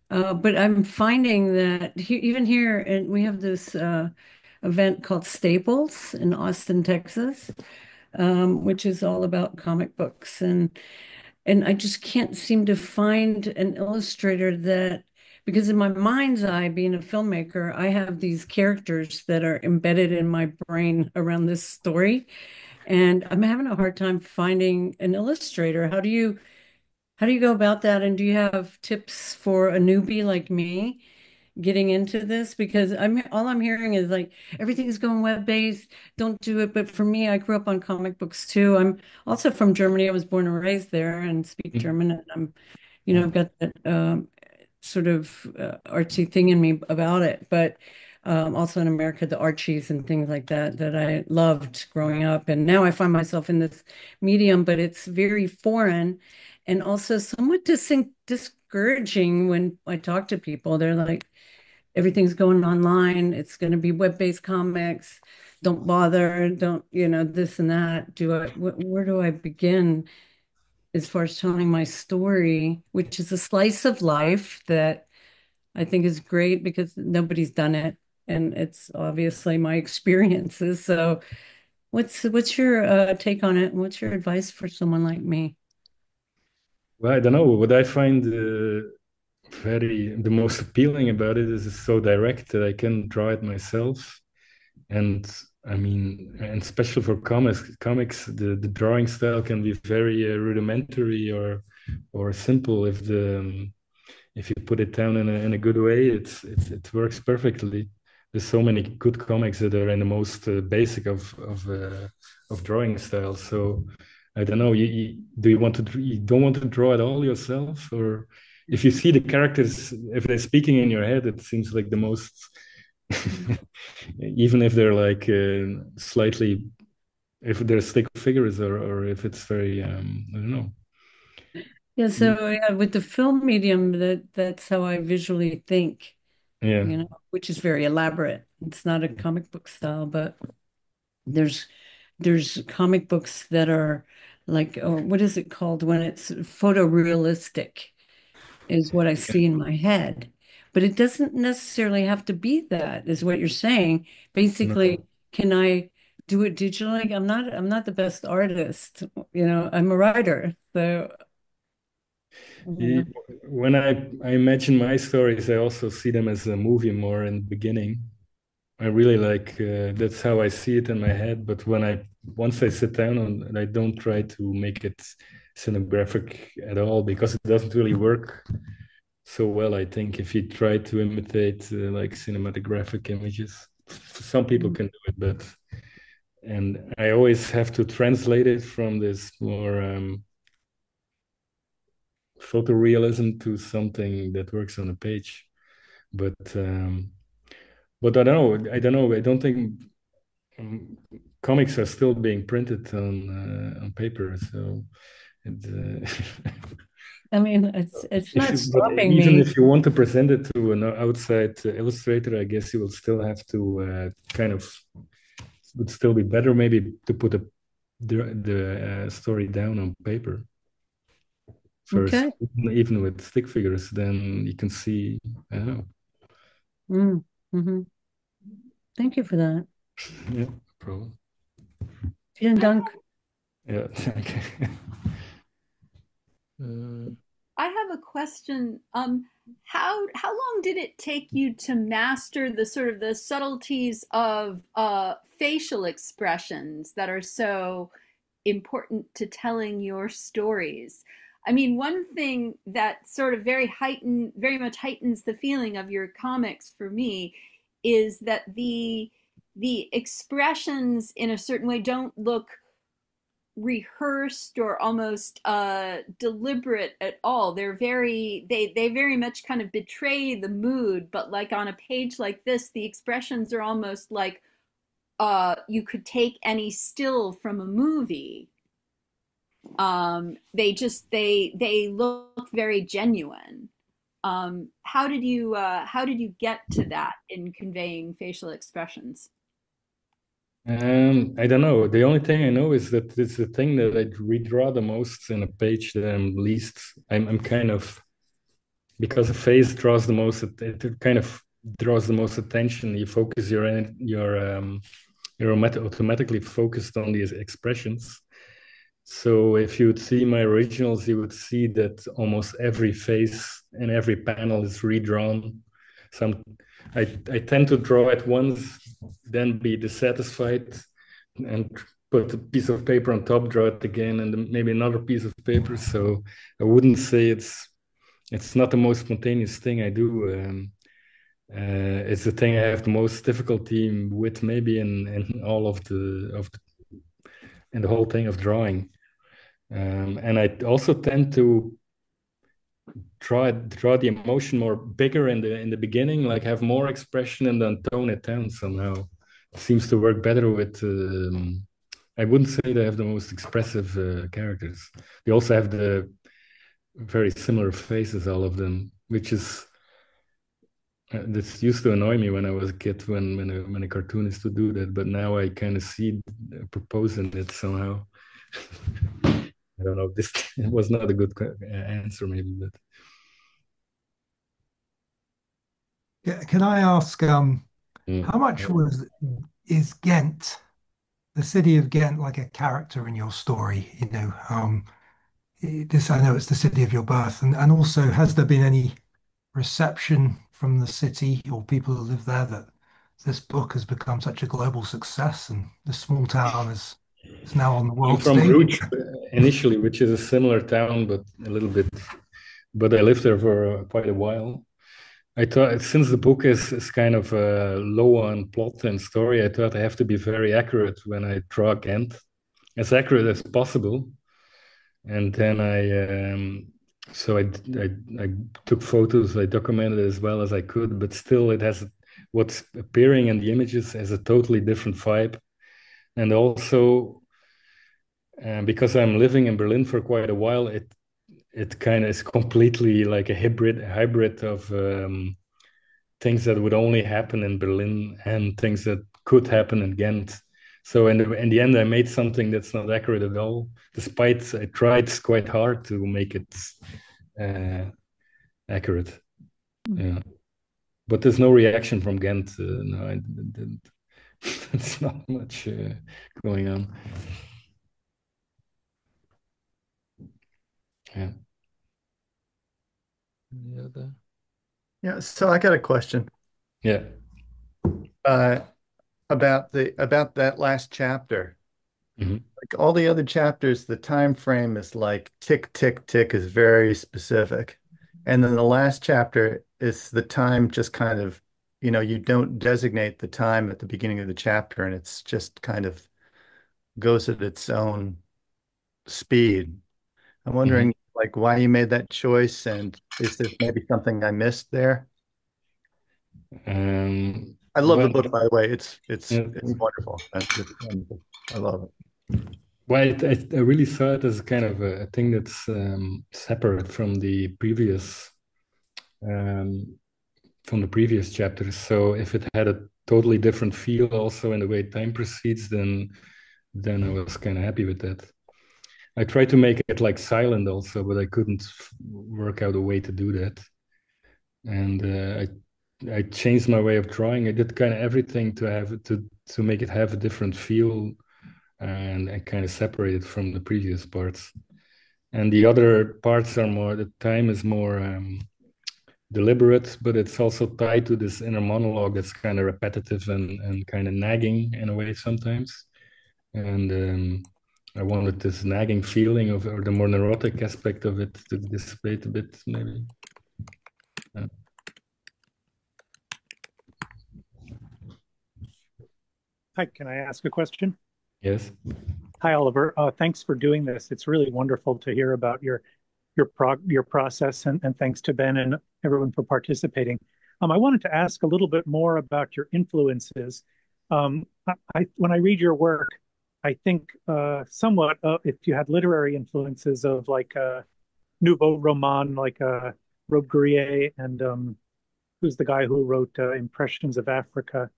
But I'm finding that even here, and we have this event called Staples in Austin, Texas, which is all about comic books, and I just can't seem to find an illustrator that, because in my mind's eye, being a filmmaker, I have these characters that are embedded in my brain around this story, and I'm having a hard time finding an illustrator. How do you go about that? And do you have tips for a newbie like me getting into this? Because all I'm hearing is like everything is going web-based, don't do it. But for me, I grew up on comic books too. I'm also from Germany. I was born and raised there and speak German, and I've got that sort of artsy thing in me about it. But also in America, the Archies and things like that I loved growing up. And now I find myself in this medium, but it's very foreign and also somewhat discouraging when I talk to people. They're like, everything's going online. It's going to be web-based comics. Don't bother. Don't, this and that. Where do I begin as far as telling my story, which is a slice of life that I think is great because nobody's done it. And it's obviously my experiences. So what's your take on it? And what's your advice for someone like me? Well, I don't know. What I find the most appealing about it is it's so direct that I can draw it myself. And I mean, and especially for comics, the drawing style can be very rudimentary or simple. If you put it down in a good way, it works perfectly. There's so many good comics that are in the most basic of drawing styles. So I don't know. You don't want to draw it all yourself, or if you see the characters, if they're speaking in your head, it seems like the most even if they're like slightly, if they're stick figures or if it's very, I don't know. Yeah, so yeah, with the film medium, that's how I visually think, Yeah. which is very elaborate. It's not a comic book style, but there's there's comic books that are like, or what is it called when it's photorealistic is what I see in my head. But it doesn't necessarily have to be that, is what you're saying. Basically, No. can I do it digitally? I'm not the best artist, I'm a writer. So Ye- When I imagine my stories, I also see them as a movie more in the beginning. I really like that's how I see it in my head. But once I sit down and I don't try to make it cinematographic at all because it doesn't really work so well. I think if you try to imitate like cinematographic images, some people can do it, but and I always have to translate it from this more photorealism to something that works on a page. But I don't know. I don't know. I don't think um, comics are still being printed on paper. So, it, I mean, it's not but stopping even me. if you want to present it to an outside illustrator, I guess you will still have to kind of would still be better maybe to put the story down on paper first, Okay. even with stick figures. Then you can see. I don't know. Mm, hmm. Thank you for that. Yeah, no problem. Vielen Dank. Yeah. Okay. Uh, I have a question. How long did it take you to master the sort of the subtleties of facial expressions that are so important to telling your stories? I mean, one thing that sort of very much heightens the feeling of your comics for me is that the expressions in a certain way don't look rehearsed or almost deliberate at all. They very much kind of betray the mood, but like on a page like this, the expressions are almost like you could take any still from a movie. They look very genuine. How did you get to that in conveying facial expressions? I don't know. The only thing I know is that it's the thing that I redraw the most in a page that I'm least. I'm kind of because a face draws the most. It kind of draws the most attention. You focus you're automatically focused on these expressions. So if you would see my originals, you would see that almost every face and every panel is redrawn. Some I tend to draw at once, then be dissatisfied, and put a piece of paper on top, draw it again, and then maybe another piece of paper. So I wouldn't say it's not the most spontaneous thing I do. It's the thing I have the most difficulty with, maybe in all of the in the whole thing of drawing. And I also tend to draw the emotion more bigger in the beginning, like have more expression and then tone it down somehow. It seems to work better with. I wouldn't say they have the most expressive characters. They also have the very similar faces, all of them, which is this used to annoy me when I was a kid when a cartoonist would do that, but now I kind of see proposing it somehow. I don't know. This was not a good answer, maybe, but Yeah, can I ask, how much is Ghent, the city of Ghent, like a character in your story? This I know it's the city of your birth, and also has there been any reception from the city or people who live there that this book has become such a global success and the small town is now on the I'm world from stage? Bruges initially, which is a similar town, but a little bit. But I lived there for quite a while. I thought since the book is kind of low on plot and story, I thought I have to be very accurate when I draw Ghent, as accurate as possible. And then I took photos, I documented it as well as I could, but still it has what's appearing in the images has a totally different vibe. And also, because I'm living in Berlin for quite a while, it kind of is completely like a hybrid of things that would only happen in Berlin and things that could happen in Ghent. So in the end, I made something that's not accurate at all, despite I tried quite hard to make it accurate. Yeah, but there's no reaction from Ghent. No, I didn't. It's not much going on. Yeah. Any other? Yeah, so I got a question Yeah. uh, about that last chapter. Mhm. Like all the other chapters, the time frame is like tick, tick, tick is very specific. And then the last chapter is the time just kind of, you don't designate the time at the beginning of the chapter and it's just kind of goes at its own speed. I'm Mhm. wondering like why you made that choice and is there maybe something I missed there? I love Well, the book, by the way. It's yeah, wonderful. It's wonderful. I love it. well, I really saw it as kind of a thing that's separate um, from the previous chapters. So if it had a totally different feel also in the way time proceeds, then I was kind of happy with that. I tried to make it like silent also, but I couldn't work out a way to do that. And I changed my way of drawing. I did kind of everything to make it have a different feel and kind of separate it from the previous parts. And the other parts are more, the time is more deliberate, but it's also tied to this inner monologue that's kind of repetitive and kind of nagging in a way sometimes. And I wanted this nagging feeling of, or the more neurotic aspect of it to dissipate a bit, maybe. Hi, can I ask a question? Yes. Hi, Oliver. Thanks for doing this. It's really wonderful to hear about your process, and thanks to Ben and everyone for participating. I wanted to ask a little bit more about your influences. When I read your work, I think somewhat if you had literary influences of like Nouveau Roman, like Robbe-Grillet, and who's the guy who wrote Impressions of Africa,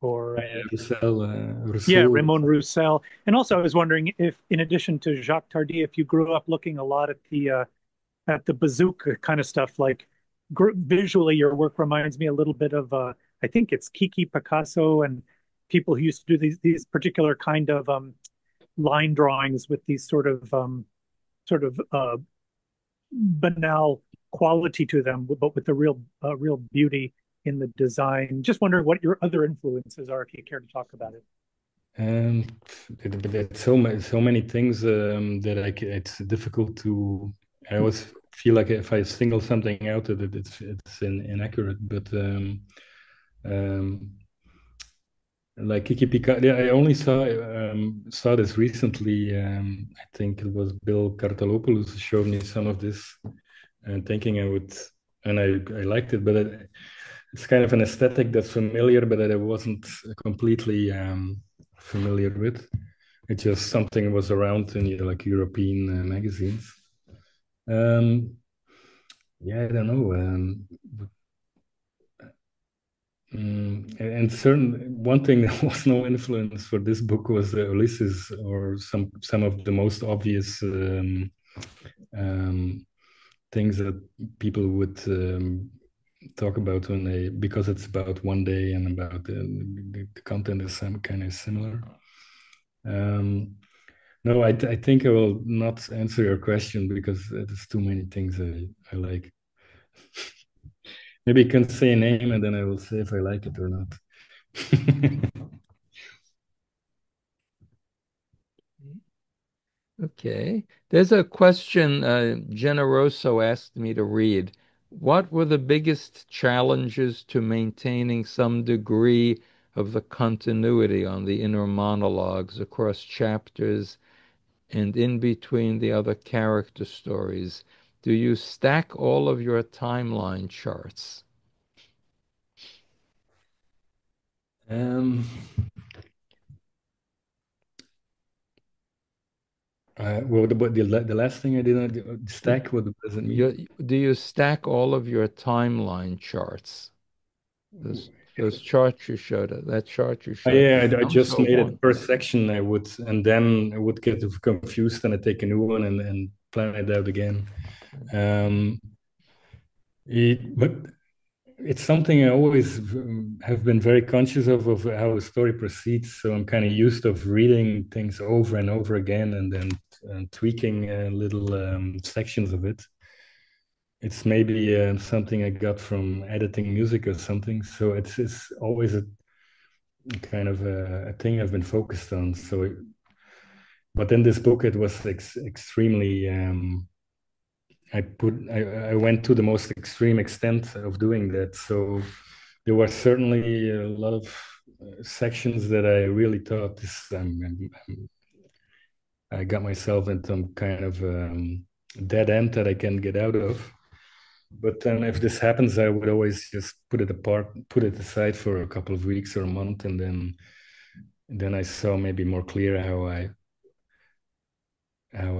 or Roussel, yeah, Rousseau. Raymond Roussel. And also, I was wondering if, in addition to Jacques Tardy, if you grew up looking a lot at the bazooka kind of stuff. Like visually, your work reminds me a little bit of I think it's Kiki Picasso and people who used to do these particular kind of line drawings with these sort of banal quality to them, but with the real beauty in the design. Just wondering what your other influences are, if you care to talk about it. Um, it's so many things that it's difficult to. I always feel like if I single something out, that it's inaccurate. But um, like Kiki Pika, yeah, I only saw this recently. I think it was Bill Kartalopoulos showed me some of this, and thinking I would, and I liked it, but it's kind of an aesthetic that's familiar, but that I wasn't completely familiar with. It's just something was around in like European magazines. Yeah, I don't know. And certain one thing that was no influence for this book was Ulysses, or some of the most obvious um, things that people would talk about when they, because it's about one day and about the content is some kind of similar. No, I think I will not answer your question because there's too many things I like. Maybe you can say a name and then I will say if I like it or not. Okay. There's a question Generoso asked me to read. What were the biggest challenges to maintaining some degree of the continuity on the inner monologues across chapters and in between the other character stories? Do you stack all of your timeline charts? Um, well, the last thing I didn't stack, what does it mean? Do you stack all of your timeline charts? Those charts you showed, that chart you showed, Yeah, I those just go made on. it per section. And then I would get confused, and I take a new one and plan it out again. But it's something I always have been very conscious of how a story proceeds. So I'm kind of used of reading things over and over again, and then tweaking little sections of it. It's maybe something I got from editing music or something. So it's always a kind of a thing I've been focused on. So, but in this book, it was extremely. I went to the most extreme extent of doing that. So there were certainly a lot of sections that I really thought this. I got myself into some kind of dead end that I can't get out of. But then if this happens, I would always just put it apart, put it aside for a couple of weeks or a month, and then I saw maybe more clear how I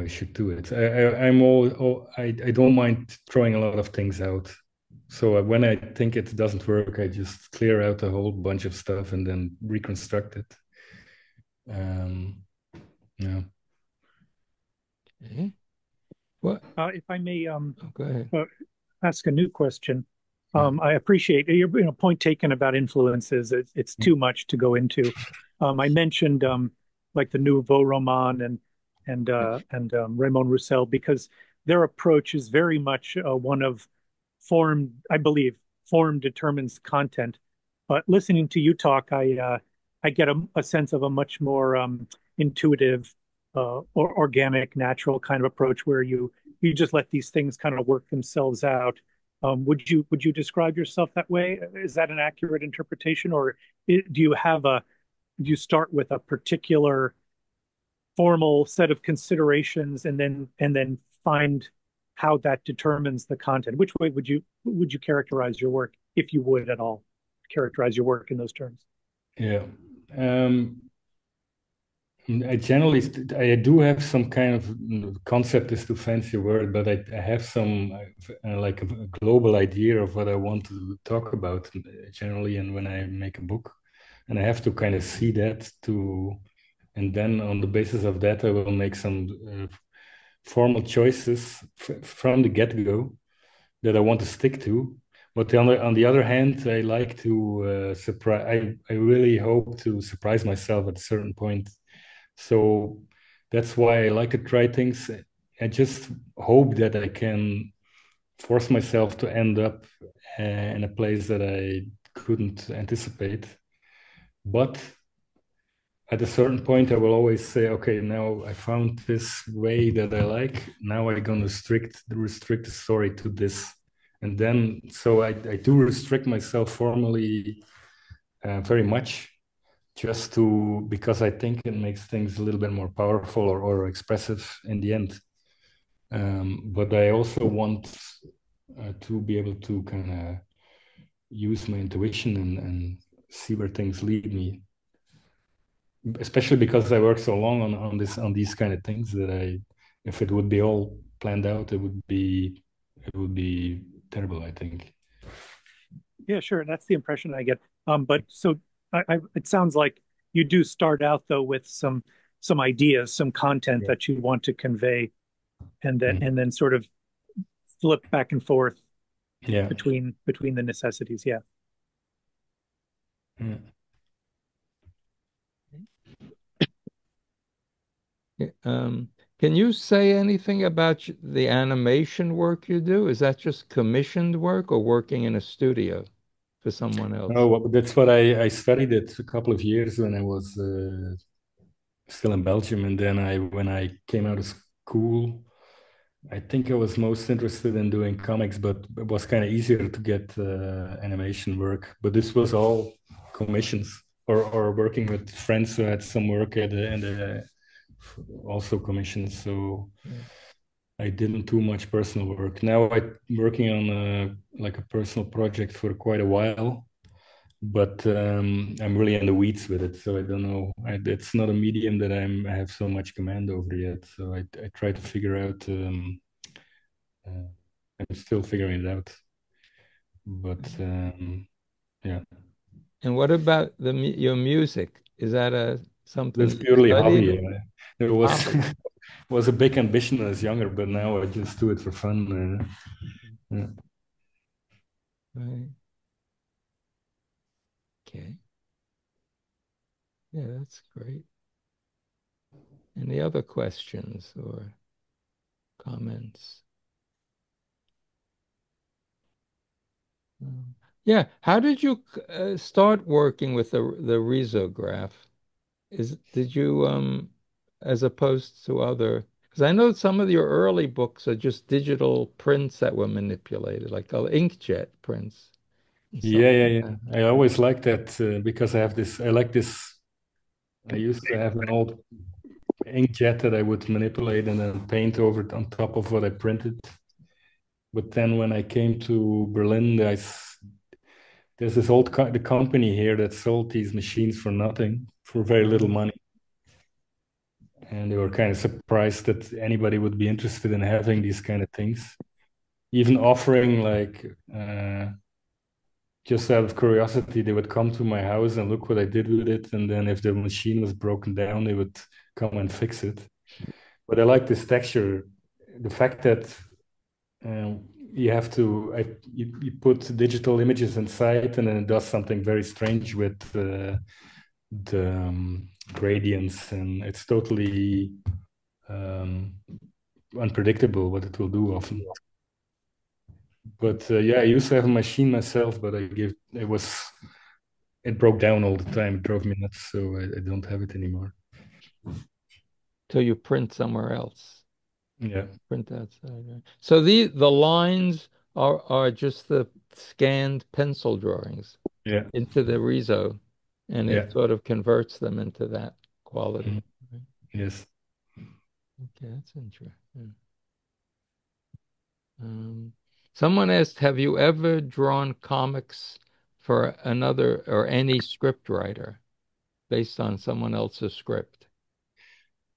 should do it. I don't mind throwing a lot of things out. So when I think it doesn't work, I just clear out a whole bunch of stuff and then reconstruct it. Yeah. Okay. What? If I may Go ahead. ask a new question. I appreciate your point taken about influences. It's too much to go into. I mentioned like the Nouveau Roman and Raymond Roussel because their approach is very much one of form. I believe form determines content. But listening to you talk, I get a sense of a much more intuitive, or organic, natural kind of approach where you just let these things kind of work themselves out. Would you describe yourself that way? Is that an accurate interpretation, or do you start with a particular formal set of considerations and then find how that determines the content? Which way would you characterize your work, if you would at all characterize your work in those terms? Yeah. I do have some kind of concept is too fancy word, but I have some like a global idea of what I want to talk about generally, and when I make a book, and I have to kind of see that and then on the basis of that, I will make some formal choices from the get-go that I want to stick to. But on the other hand, I like to surprise. I really hope to surprise myself at a certain point. So that's why I like to try things. I just hope that I can force myself to end up in a place that I couldn't anticipate. But at a certain point, I will always say, okay, now I found this way that I like. Now I'm going to restrict the story to this. And then, so I do restrict myself formally very much just because I think it makes things a little bit more powerful or expressive in the end. But I also want to be able to kind of use my intuition and see where things lead me. Especially because I work so long on these kind of things that if it would be all planned out, it would be terrible, I think. Yeah, sure. That's the impression I get. But so it sounds like you do start out though with some ideas, some content that you want to convey, and then sort of flip back and forth between the necessities. Yeah. Can you say anything about the animation work you do? Is that just commissioned work or working in a studio for someone else? No, that's what I studied it a couple of years when I was still in Belgium, and then when I came out of school, I think I was most interested in doing comics, but it was kind of easier to get animation work. But this was all commissions or working with friends who had some work and also commissions. So I didn't do much personal work. Now I'm working on like a personal project for quite a while, but I'm really in the weeds with it, so I don't know. It's not a medium that I have so much command over yet. So I try to figure out. Uh, I'm still figuring it out, but yeah, And what about your music? Is that a something that's you purely studied? hobby. There was Hobby. was a big ambition as younger, but now I just do it for fun. Yeah. Right. Okay. Yeah, that's great. Any other questions or comments? Yeah. How did you start working with the risograph? Did you as opposed to other? Because I know some of your early books are just digital prints that were manipulated, like inkjet prints and stuff Yeah, like yeah, that. yeah. I always like that because I have this. I like this. I used to have an old inkjet that I would manipulate and then paint over it on top of what I printed. But then when I came to Berlin, there's this the company here that sold these machines for nothing, for very little money. And they were kind of surprised that anybody would be interested in having these kind of things, even offering like just out of curiosity, they would come to my house and look what I did with it. And then if the machine was broken down, they would come and fix it. But I like this texture, the fact that you have to, you put digital images inside and then it does something very strange with the gradients, and it's totally unpredictable what it will do often. But yeah, I used to have a machine myself, but it broke down all the time. It drove me nuts, so I don't have it anymore. So you print somewhere else. Yeah. Print outside, right? So the lines are just the scanned pencil drawings Yeah. into the Rezo, and Yeah. it sort of converts them into that quality. Mhm. Right? Yes. Okay, that's interesting. Someone asked, have you ever drawn comics for another or any script writer based on someone else's script?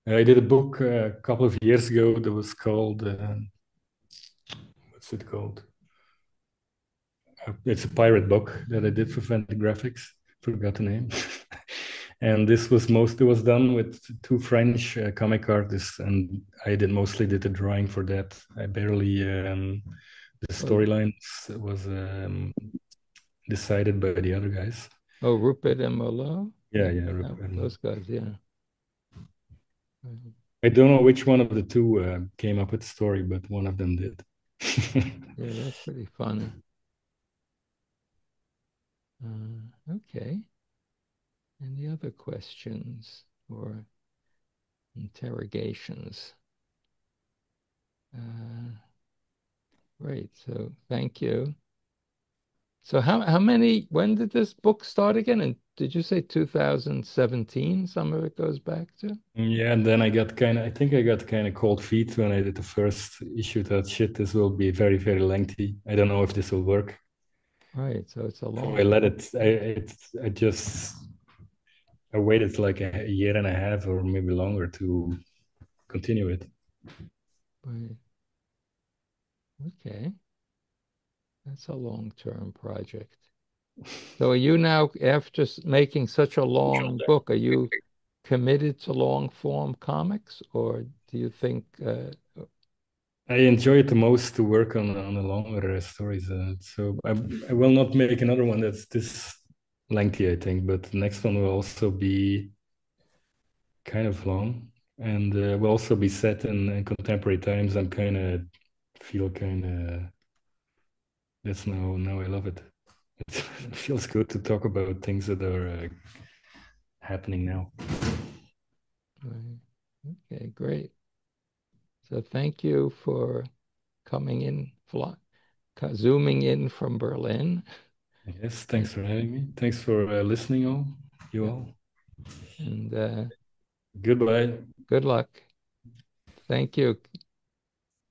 I did a book a couple of years ago that was called what's it called? It's a pirate book that I did for Fantagraphics. Forgot the name. And this was it was done with two French comic artists, and I mostly did the drawing for that. I barely the storyline was decided by the other guys. Oh, Rupert and Merlot? Yeah, yeah, Those guys, yeah. I don't know which one of the two came up with the story, but one of them did. Yeah, they're pretty funny. Okay. Any other questions or interrogations? Great. So thank you. So when did this book start again? And did you say 2017? Some of it goes back to? Yeah, and then I think I got kind of cold feet when I did the first issue. That shit, this will be very, very lengthy. I don't know if this will work. Right. So it's a So long. I let it. I waited like a year and a half or maybe longer to continue it. Right. Okay. That's a long-term project. So are you now, after making such a long book, are you committed to long-form comics, or do you think I enjoy it the most to work on the longer stories. So I will not make another one that's this lengthy, I think, but the next one will also be kind of long and will also be set in contemporary times. I'm kind of feel kind of that's now I love it. It feels good to talk about things that are happening now. right. Okay, great. So thank you for coming in, zooming in from Berlin. Yes, thanks for having me. Thanks for listening, you Yeah. all. And Goodbye. good luck. Thank you.